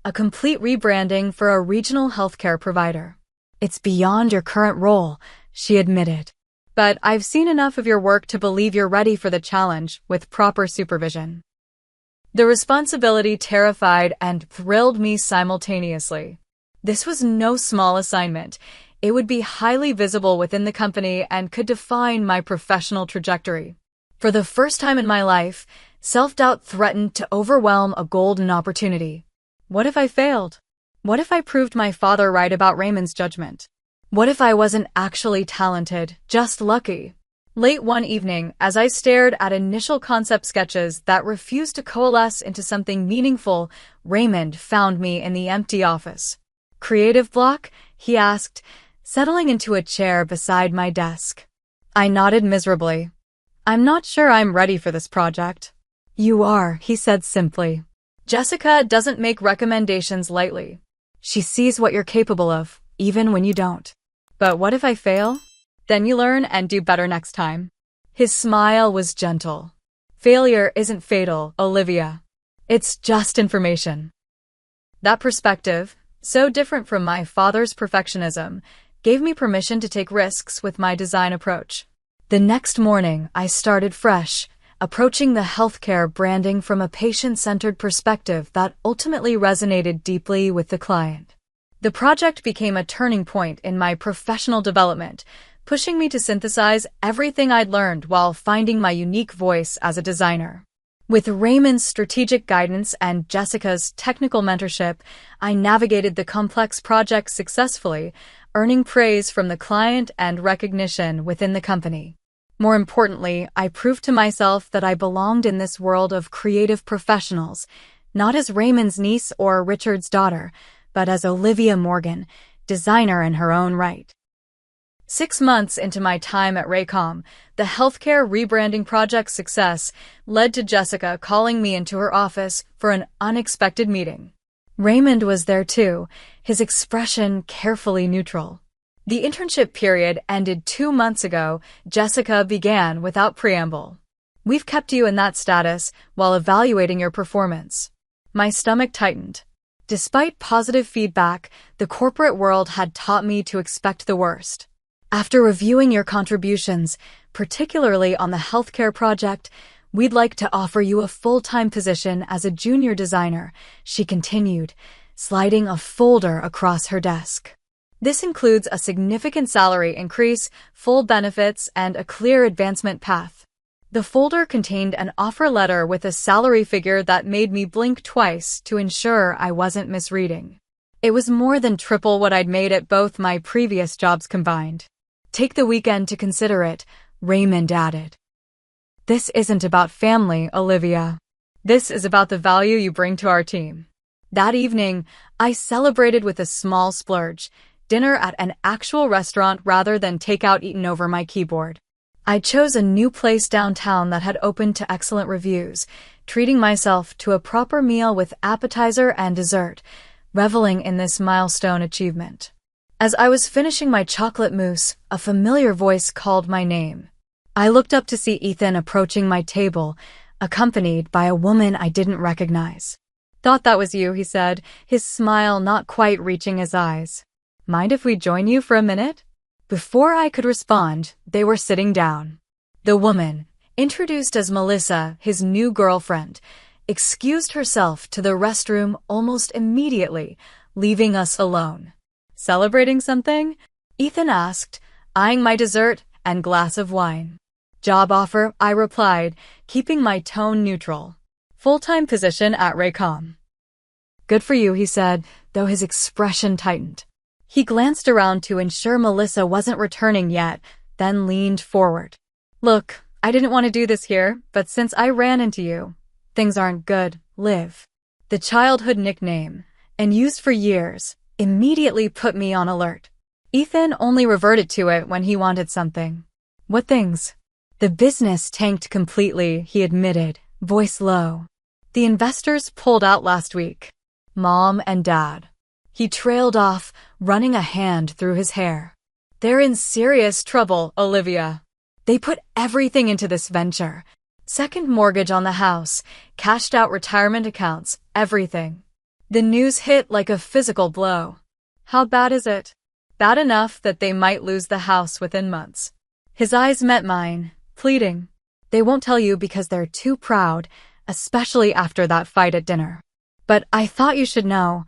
a complete rebranding for a regional healthcare provider. It's beyond your current role, she admitted. But I've seen enough of your work to believe you're ready for the challenge with proper supervision. The responsibility terrified and thrilled me simultaneously. This was no small assignment. It would be highly visible within the company and could define my professional trajectory. For the first time in my life, self-doubt threatened to overwhelm a golden opportunity. What if I failed? What if I proved my father right about Raymond's judgment? What if I wasn't actually talented, just lucky? Late one evening, as I stared at initial concept sketches that refused to coalesce into something meaningful, Raymond found me in the empty office. Creative block? He asked, settling into a chair beside my desk. I nodded miserably. I'm not sure I'm ready for this project. You are, he said simply. Jessica doesn't make recommendations lightly. She sees what you're capable of, even when you don't. But what if I fail? Then you learn and do better next time. His smile was gentle. Failure isn't fatal, Olivia. It's just information. That perspective, so different from my father's perfectionism, gave me permission to take risks with my design approach. The next morning, I started fresh, approaching the healthcare branding from a patient-centered perspective that ultimately resonated deeply with the client. The project became a turning point in my professional development, pushing me to synthesize everything I'd learned while finding my unique voice as a designer. With Raymond's strategic guidance and Jessica's technical mentorship, I navigated the complex project successfully, earning praise from the client and recognition within the company. More importantly, I proved to myself that I belonged in this world of creative professionals, not as Raymond's niece or Richard's daughter, but as Olivia Morgan, designer in her own right. 6 months into my time at Raycom, the healthcare rebranding project's success led to Jessica calling me into her office for an unexpected meeting. Raymond was there too, his expression carefully neutral. The internship period ended 2 months ago, Jessica began without preamble. We've kept you in that status while evaluating your performance. My stomach tightened. Despite positive feedback, the corporate world had taught me to expect the worst. After reviewing your contributions, particularly on the healthcare project, we'd like to offer you a full-time position as a junior designer, she continued, sliding a folder across her desk. This includes a significant salary increase, full benefits, and a clear advancement path. The folder contained an offer letter with a salary figure that made me blink twice to ensure I wasn't misreading. It was more than triple what I'd made at both my previous jobs combined. Take the weekend to consider it, Raymond added. This isn't about family, Olivia. This is about the value you bring to our team. That evening, I celebrated with a small splurge, dinner at an actual restaurant rather than takeout eaten over my keyboard. I chose a new place downtown that had opened to excellent reviews, treating myself to a proper meal with appetizer and dessert, reveling in this milestone achievement. As I was finishing my chocolate mousse, a familiar voice called my name. I looked up to see Ethan approaching my table, accompanied by a woman I didn't recognize. Thought that was you, he said, his smile not quite reaching his eyes. Mind if we join you for a minute? Before I could respond, they were sitting down. The woman, introduced as Melissa, his new girlfriend, excused herself to the restroom almost immediately, leaving us alone. Celebrating something? Ethan asked, eyeing my dessert and glass of wine. Job offer, I replied, keeping my tone neutral. Full-time position at Raycom. Good for you, he said, though his expression tightened. He glanced around to ensure Melissa wasn't returning yet, then leaned forward. Look, I didn't want to do this here, but since I ran into you, things aren't good, Liv. The childhood nickname, and used for years, immediately put me on alert. Ethan only reverted to it when he wanted something. What things? The business tanked completely, he admitted, voice low. The investors pulled out last week. Mom and Dad. He trailed off, running a hand through his hair. They're in serious trouble, Olivia. They put everything into this venture. Second mortgage on the house, cashed out retirement accounts, everything. The news hit like a physical blow. How bad is it? Bad enough that they might lose the house within months. His eyes met mine, pleading. They won't tell you because they're too proud, especially after that fight at dinner. But I thought you should know.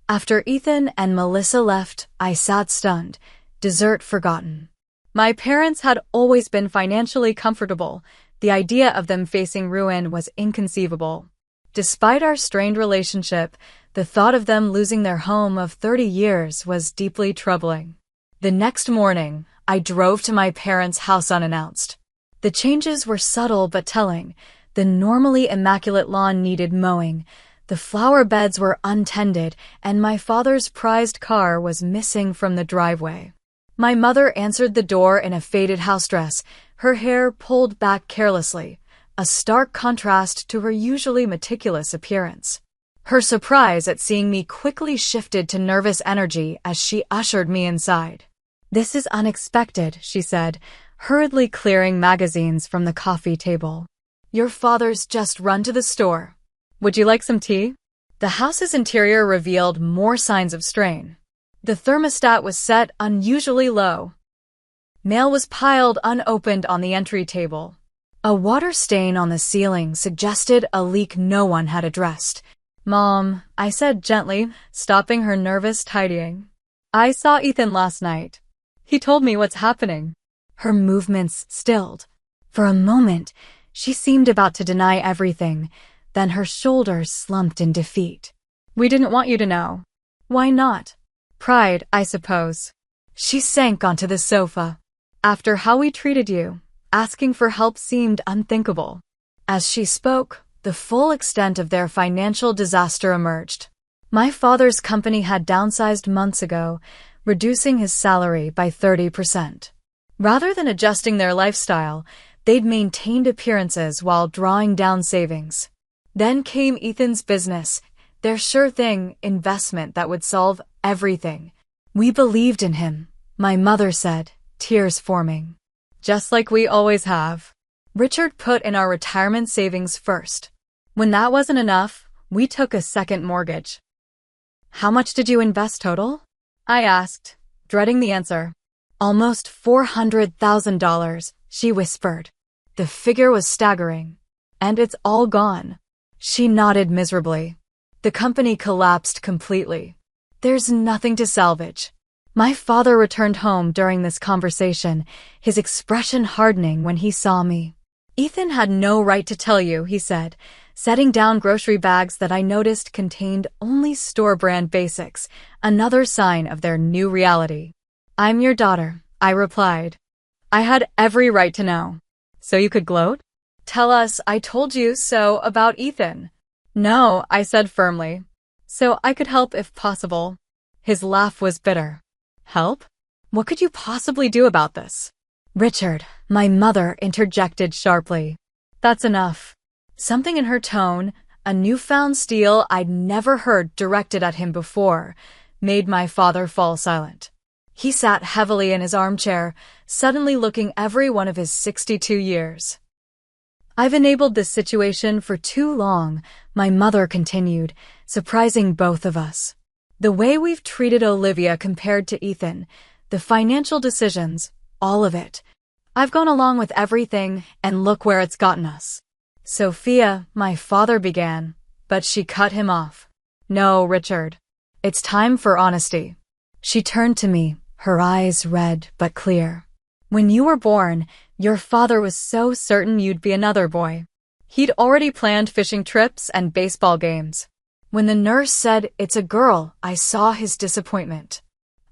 After Ethan and Melissa left, I sat stunned, dessert forgotten. My parents had always been financially comfortable. The idea of them facing ruin was inconceivable. Despite our strained relationship, the thought of them losing their home of 30 years was deeply troubling. The next morning, I drove to my parents' house unannounced. The changes were subtle but telling. The normally immaculate lawn needed mowing. The flower beds were untended, and my father's prized car was missing from the driveway. My mother answered the door in a faded house dress, her hair pulled back carelessly, a stark contrast to her usually meticulous appearance. Her surprise at seeing me quickly shifted to nervous energy as she ushered me inside. This is unexpected, she said, hurriedly clearing magazines from the coffee table. Your father's just run to the store. Would you like some tea? The house's interior revealed more signs of strain. The thermostat was set unusually low. Mail was piled unopened on the entry table. A water stain on the ceiling suggested a leak no one had addressed. "Mom," I said gently, stopping her nervous tidying. "I saw Ethan last night. He told me what's happening." Her movements stilled. For a moment, she seemed about to deny everything, then her shoulders slumped in defeat. "We didn't want you to know." "Why not?" "Pride, I suppose." She sank onto the sofa. "After how we treated you, asking for help seemed unthinkable." As she spoke, the full extent of their financial disaster emerged. My father's company had downsized months ago, reducing his salary by 30%. Rather than adjusting their lifestyle, they'd maintained appearances while drawing down savings. Then came Ethan's business, their sure-thing investment that would solve everything. "We believed in him," my mother said, tears forming. "Just like we always have." Richard put in our retirement savings first. When that wasn't enough, we took a second mortgage. "How much did you invest total?" I asked, dreading the answer. "Almost $400,000, she whispered. The figure was staggering. "And it's all gone." She nodded miserably. "The company collapsed completely. There's nothing to salvage." My father returned home during this conversation, his expression hardening when he saw me. "Ethan had no right to tell you," he said, setting down grocery bags that I noticed contained only store-brand basics, another sign of their new reality. "I'm your daughter," I replied. "I had every right to know." "So you could gloat?" "Tell us I told you so about Ethan." "No," I said firmly. "So I could help if possible." His laugh was bitter. "Help? What could you possibly do about this?" "Richard," my mother interjected sharply. "That's enough." Something in her tone, a newfound steel I'd never heard directed at him before, made my father fall silent. He sat heavily in his armchair, suddenly looking every one of his 62 years. "I've enabled this situation for too long," my mother continued, surprising both of us. "The way we've treated Olivia compared to Ethan, the financial decisions, all of it. I've gone along with everything, and look where it's gotten us." "Sophia," my father began, but she cut him off. "No, Richard. It's time for honesty." She turned to me, her eyes red but clear. "When you were born, your father was so certain you'd be another boy. He'd already planned fishing trips and baseball games. When the nurse said it's a girl, I saw his disappointment.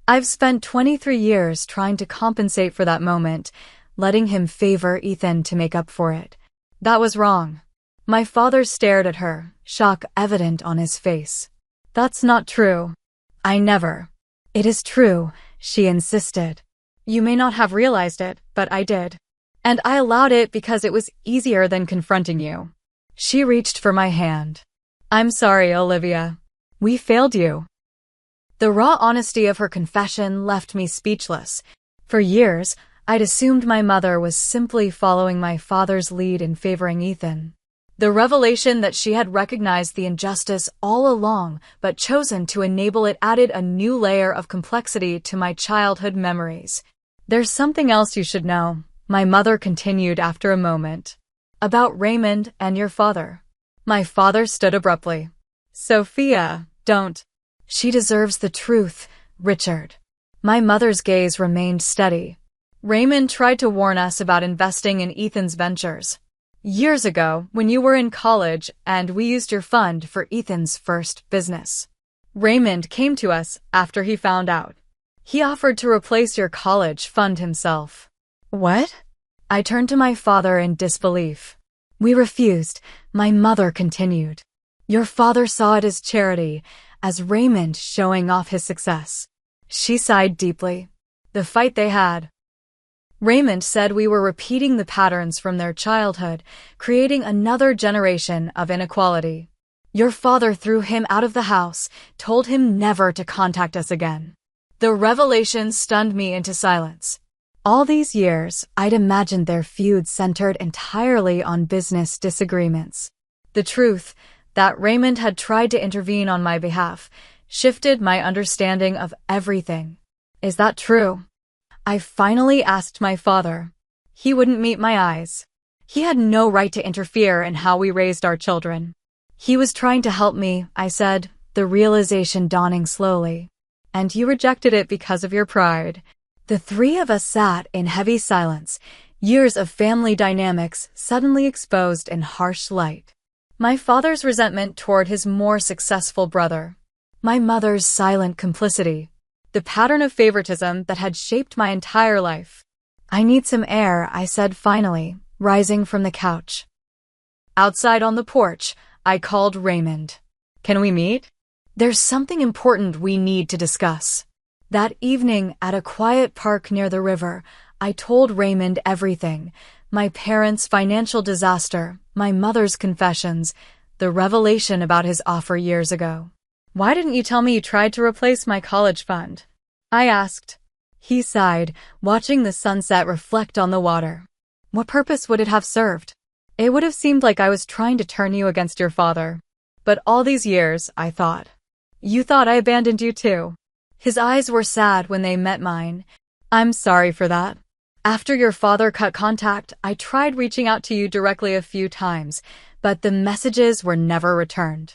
I've spent 23 years trying to compensate for that moment, letting him favor Ethan to make up for it. That was wrong." My father stared at her, shock evident on his face. "That's not true." "I never." "It is true," she insisted. "You may not have realized it, but I did. And I allowed it because it was easier than confronting you." She reached for my hand. "I'm sorry, Olivia. We failed you." The raw honesty of her confession left me speechless. For years, I'd assumed my mother was simply following my father's lead in favoring Ethan. The revelation that she had recognized the injustice all along but chosen to enable it added a new layer of complexity to my childhood memories. "There's something else you should know," my mother continued after a moment. "About Raymond and your father." My father stood abruptly. "Sophia, don't." "She deserves the truth, Richard." My mother's gaze remained steady. "Raymond tried to warn us about investing in Ethan's ventures. Years ago, when you were in college and we used your fund for Ethan's first business. Raymond came to us after he found out. He offered to replace your college fund himself." "What?" I turned to my father in disbelief. "We refused," my mother continued. "Your father saw it as charity, as Raymond showing off his success." She sighed deeply. "The fight they had. Raymond said we were repeating the patterns from their childhood, creating another generation of inequality. Your father threw him out of the house, told him never to contact us again." The revelation stunned me into silence. All these years, I'd imagined their feud centered entirely on business disagreements. The truth, that Raymond had tried to intervene on my behalf, shifted my understanding of everything. "Is that true?" I finally asked my father. He wouldn't meet my eyes. He had no right to interfere in how we raised our children. He was trying to help me, I said, the realization dawning slowly. And you rejected it because of your pride. The three of us sat in heavy silence, years of family dynamics suddenly exposed in harsh light. My father's resentment toward his more successful brother. My mother's silent complicity. The pattern of favoritism that had shaped my entire life. I need some air, I said finally, rising from the couch. Outside on the porch, I called Raymond. Can we meet? There's something important we need to discuss. That evening, at a quiet park near the river, I told Raymond everything. My parents' financial disaster, my mother's confessions, the revelation about his offer years ago. Why didn't you tell me you tried to replace my college fund? I asked. He sighed, watching the sunset reflect on the water. What purpose would it have served? It would have seemed like I was trying to turn you against your father. But all these years, I thought. You thought I abandoned you too. His eyes were sad when they met mine. I'm sorry for that. After your father cut contact, I tried reaching out to you directly a few times, but the messages were never returned.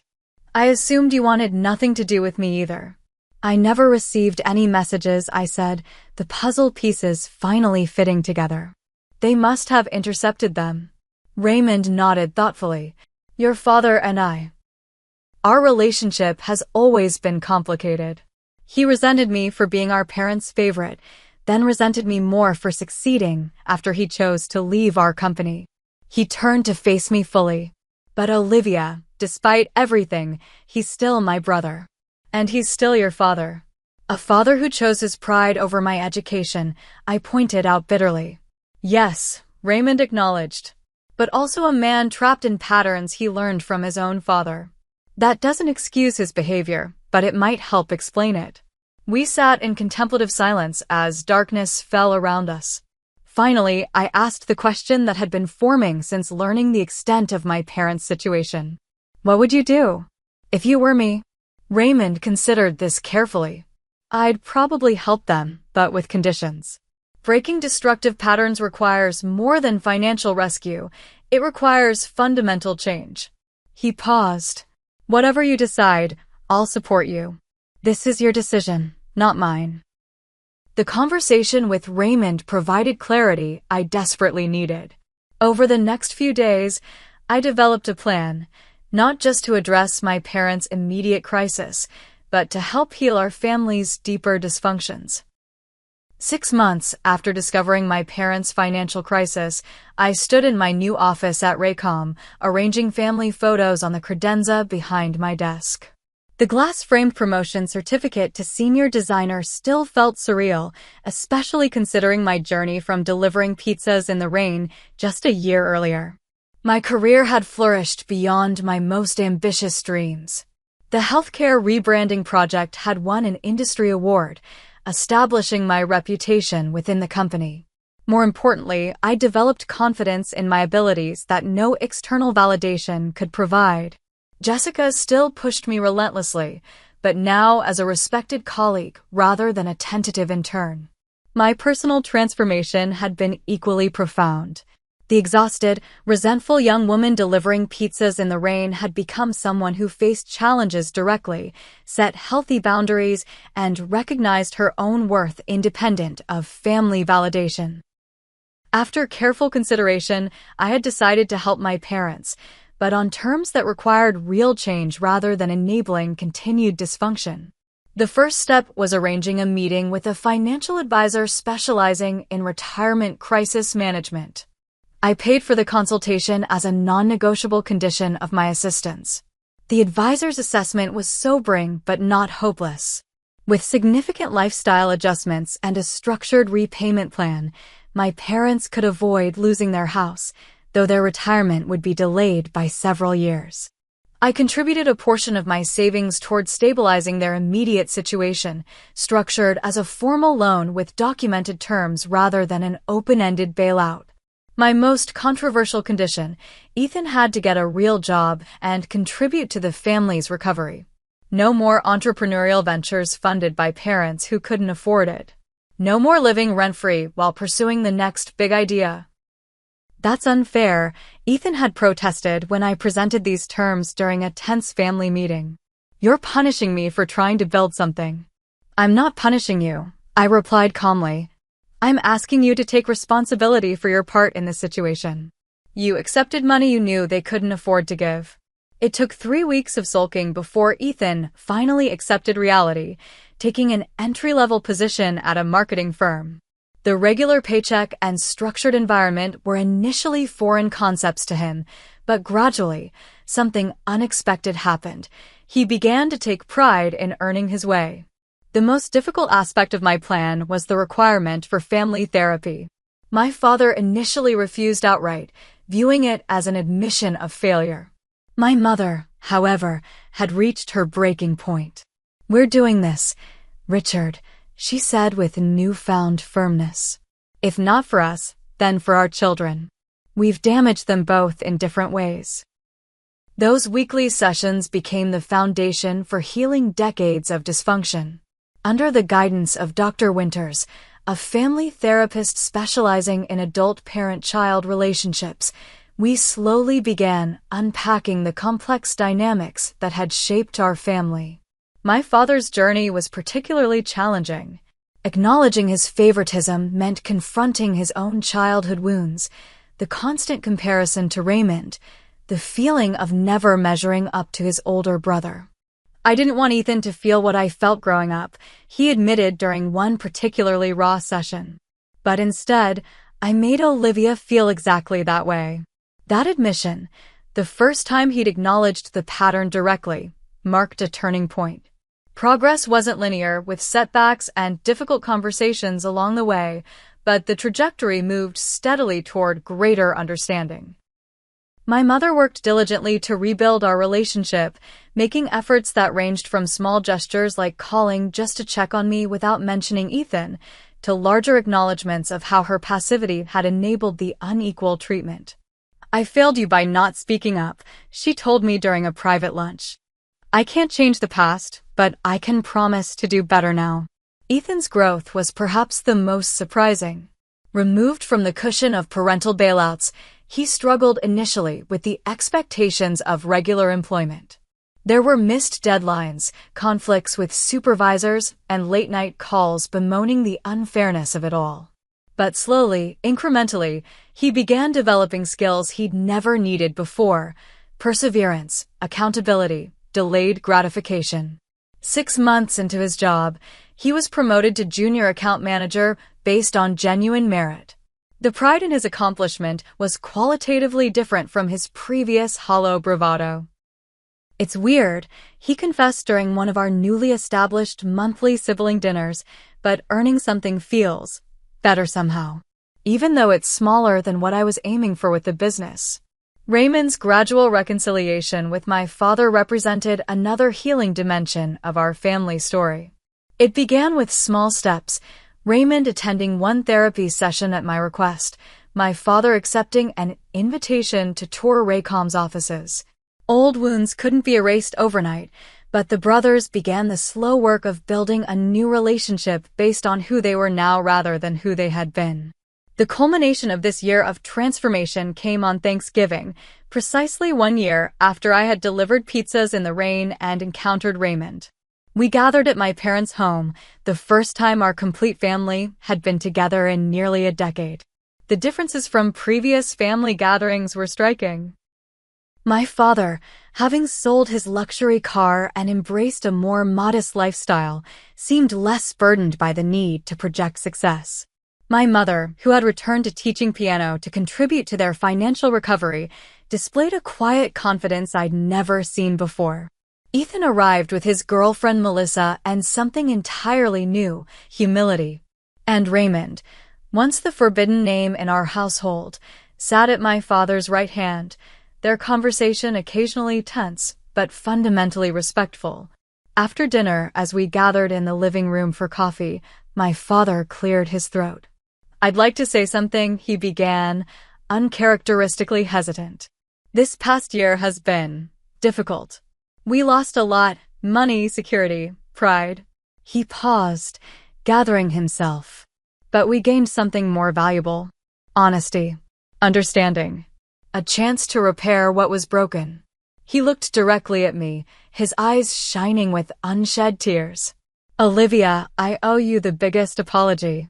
I assumed you wanted nothing to do with me either. I never received any messages, I said, the puzzle pieces finally fitting together. They must have intercepted them. Raymond nodded thoughtfully. Your father and I. Our relationship has always been complicated. He resented me for being our parents' favorite, then resented me more for succeeding after he chose to leave our company. He turned to face me fully. But Olivia, despite everything, he's still my brother. And he's still your father. A father who chose his pride over my education, I pointed out bitterly. Yes, Raymond acknowledged. But also a man trapped in patterns he learned from his own father. That doesn't excuse his behavior, but it might help explain it. We sat in contemplative silence as darkness fell around us. Finally, I asked the question that had been forming since learning the extent of my parents' situation. What would you do? If you were me? Raymond considered this carefully. I'd probably help them, but with conditions. Breaking destructive patterns requires more than financial rescue. It requires fundamental change. He paused. Whatever you decide, I'll support you. This is your decision, not mine. The conversation with Raymond provided clarity I desperately needed. Over the next few days, I developed a plan, not just to address my parents' immediate crisis, but to help heal our family's deeper dysfunctions. 6 months after discovering my parents' financial crisis, I stood in my new office at Raycom, arranging family photos on the credenza behind my desk. The glass-framed promotion certificate to senior designer still felt surreal, especially considering my journey from delivering pizzas in the rain just a year earlier. My career had flourished beyond my most ambitious dreams. The healthcare rebranding project had won an industry award, establishing my reputation within the company. More importantly, I developed confidence in my abilities that no external validation could provide. Jessica still pushed me relentlessly, but now as a respected colleague rather than a tentative intern. My personal transformation had been equally profound. The exhausted, resentful young woman delivering pizzas in the rain had become someone who faced challenges directly, set healthy boundaries, and recognized her own worth independent of family validation. After careful consideration, I had decided to help my parents, but on terms that required real change rather than enabling continued dysfunction. The first step was arranging a meeting with a financial advisor specializing in retirement crisis management. I paid for the consultation as a non-negotiable condition of my assistance. The advisor's assessment was sobering but not hopeless. With significant lifestyle adjustments and a structured repayment plan, my parents could avoid losing their house, though their retirement would be delayed by several years. I contributed a portion of my savings toward stabilizing their immediate situation, structured as a formal loan with documented terms rather than an open-ended bailout. My most controversial condition, Ethan had to get a real job and contribute to the family's recovery. No more entrepreneurial ventures funded by parents who couldn't afford it. No more living rent-free while pursuing the next big idea. "That's unfair," Ethan had protested when I presented these terms during a tense family meeting. "You're punishing me for trying to build something." "I'm not punishing you," I replied calmly. "I'm asking you to take responsibility for your part in this situation. You accepted money you knew they couldn't afford to give." It took 3 weeks of sulking before Ethan finally accepted reality, taking an entry-level position at a marketing firm. The regular paycheck and structured environment were initially foreign concepts to him, but gradually, something unexpected happened. He began to take pride in earning his way. The most difficult aspect of my plan was the requirement for family therapy. My father initially refused outright, viewing it as an admission of failure. My mother, however, had reached her breaking point. "We're doing this, Richard," she said with newfound firmness. "If not for us, then for our children. We've damaged them both in different ways." Those weekly sessions became the foundation for healing decades of dysfunction. Under the guidance of Dr. Winters, a family therapist specializing in adult parent-child relationships, we slowly began unpacking the complex dynamics that had shaped our family. My father's journey was particularly challenging. Acknowledging his favoritism meant confronting his own childhood wounds, the constant comparison to Raymond, the feeling of never measuring up to his older brother. "I didn't want Ethan to feel what I felt growing up," he admitted during one particularly raw session. "But instead, I made Olivia feel exactly that way." That admission, the first time he'd acknowledged the pattern directly, marked a turning point. Progress wasn't linear, with setbacks and difficult conversations along the way, but the trajectory moved steadily toward greater understanding. My mother worked diligently to rebuild our relationship, making efforts that ranged from small gestures like calling just to check on me without mentioning Ethan, to larger acknowledgments of how her passivity had enabled the unequal treatment. "I failed you by not speaking up," she told me during a private lunch. "I can't change the past, but I can promise to do better now." Ethan's growth was perhaps the most surprising. Removed from the cushion of parental bailouts, he struggled initially with the expectations of regular employment. There were missed deadlines, conflicts with supervisors, and late-night calls bemoaning the unfairness of it all. But slowly, incrementally, he began developing skills he'd never needed before: perseverance, accountability, delayed gratification. 6 months into his job, he was promoted to junior account manager based on genuine merit. The pride in his accomplishment was qualitatively different from his previous hollow bravado. "It's weird," he confessed during one of our newly established monthly sibling dinners, "but earning something feels better somehow, even though it's smaller than what I was aiming for with the business." Raymond's gradual reconciliation with my father represented another healing dimension of our family story. It began with small steps: Raymond attending one therapy session at my request, my father accepting an invitation to tour Raycom's offices. Old wounds couldn't be erased overnight, but the brothers began the slow work of building a new relationship based on who they were now rather than who they had been. The culmination of this year of transformation came on Thanksgiving, precisely 1 year after I had delivered pizzas in the rain and encountered Raymond. We gathered at my parents' home, the first time our complete family had been together in nearly a decade. The differences from previous family gatherings were striking. My father, having sold his luxury car and embraced a more modest lifestyle, seemed less burdened by the need to project success. My mother, who had returned to teaching piano to contribute to their financial recovery, displayed a quiet confidence I'd never seen before. Ethan arrived with his girlfriend Melissa and something entirely new: humility. And Raymond, once the forbidden name in our household, sat at my father's right hand, their conversation occasionally tense, but fundamentally respectful. After dinner, as we gathered in the living room for coffee, my father cleared his throat. "I'd like to say something," he began, uncharacteristically hesitant. "This past year has been difficult. We lost a lot: money, security, pride." He paused, gathering himself. "But we gained something more valuable: honesty. understanding, a chance to repair what was broken. He looked directly at me, his eyes shining with unshed tears. Olivia, I owe you the biggest apology.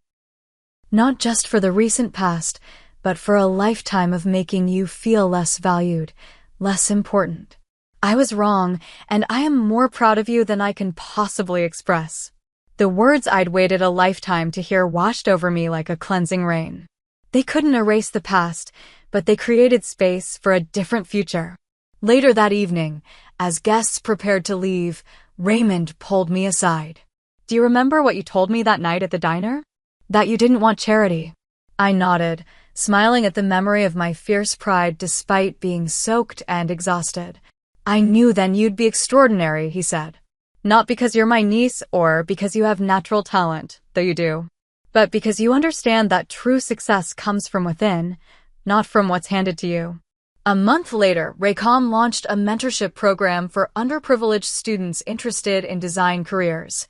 Not just for the recent past, but for a lifetime of making you feel less valued, less important. I was wrong, and I am more proud of you than I can possibly express. The words I'd waited a lifetime to hear washed over me like a cleansing rain. They couldn't erase the past, but they created space for a different future. Later that evening, as guests prepared to leave, Raymond pulled me aside. Do you remember what you told me that night at the diner? That you didn't want charity. I nodded, smiling at the memory of my fierce pride despite being soaked and exhausted. I knew then you'd be extraordinary, he said. Not because you're my niece or because you have natural talent, though you do, but because you understand that true success comes from within, not from what's handed to you. A month later, Raycom launched a mentorship program for underprivileged students interested in design careers.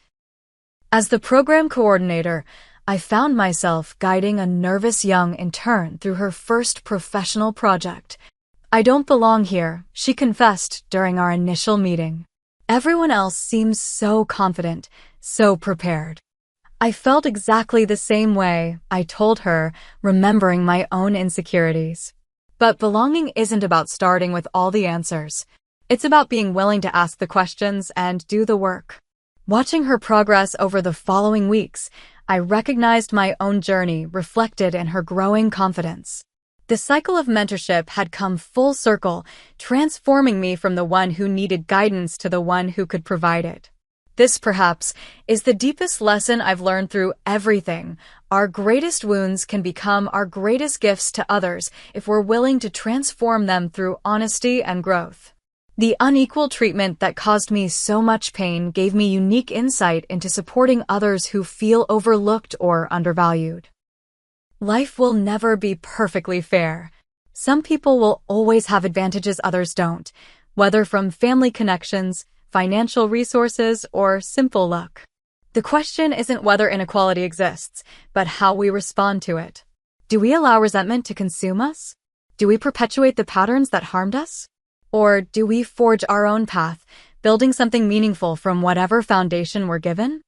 As the program coordinator, I found myself guiding a nervous young intern through her first professional project. I don't belong here, she confessed during our initial meeting. Everyone else seems so confident, so prepared. I felt exactly the same way, I told her, remembering my own insecurities. But belonging isn't about starting with all the answers. It's about being willing to ask the questions and do the work. Watching her progress over the following weeks, I recognized my own journey reflected in her growing confidence. The cycle of mentorship had come full circle, transforming me from the one who needed guidance to the one who could provide it. This, perhaps, is the deepest lesson I've learned through everything. Our greatest wounds can become our greatest gifts to others if we're willing to transform them through honesty and growth. The unequal treatment that caused me so much pain gave me unique insight into supporting others who feel overlooked or undervalued. Life will never be perfectly fair. Some people will always have advantages others don't, whether from family connections, financial resources, or simple luck. The question isn't whether inequality exists, but how we respond to it. Do we allow resentment to consume us? Do we perpetuate the patterns that harmed us? Or do we forge our own path, building something meaningful from whatever foundation we're given?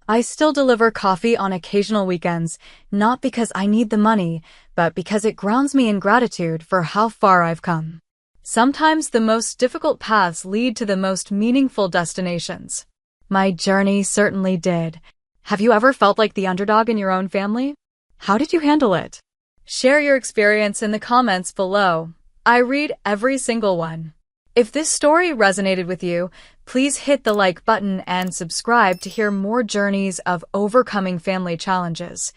I still deliver coffee on occasional weekends, not because I need the money, but because it grounds me in gratitude for how far I've come. Sometimes the most difficult paths lead to the most meaningful destinations. My journey certainly did. Have you ever felt like the underdog in your own family? How did you handle it? Share your experience in the comments below. I read every single one. If this story resonated with you, please hit the like button and subscribe to hear more journeys of overcoming family challenges.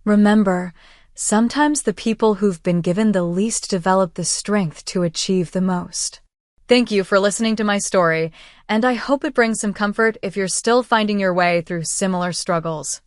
Remember, sometimes the people who've been given the least develop the strength to achieve the most. Thank you for listening to my story, and I hope it brings some comfort if you're still finding your way through similar struggles.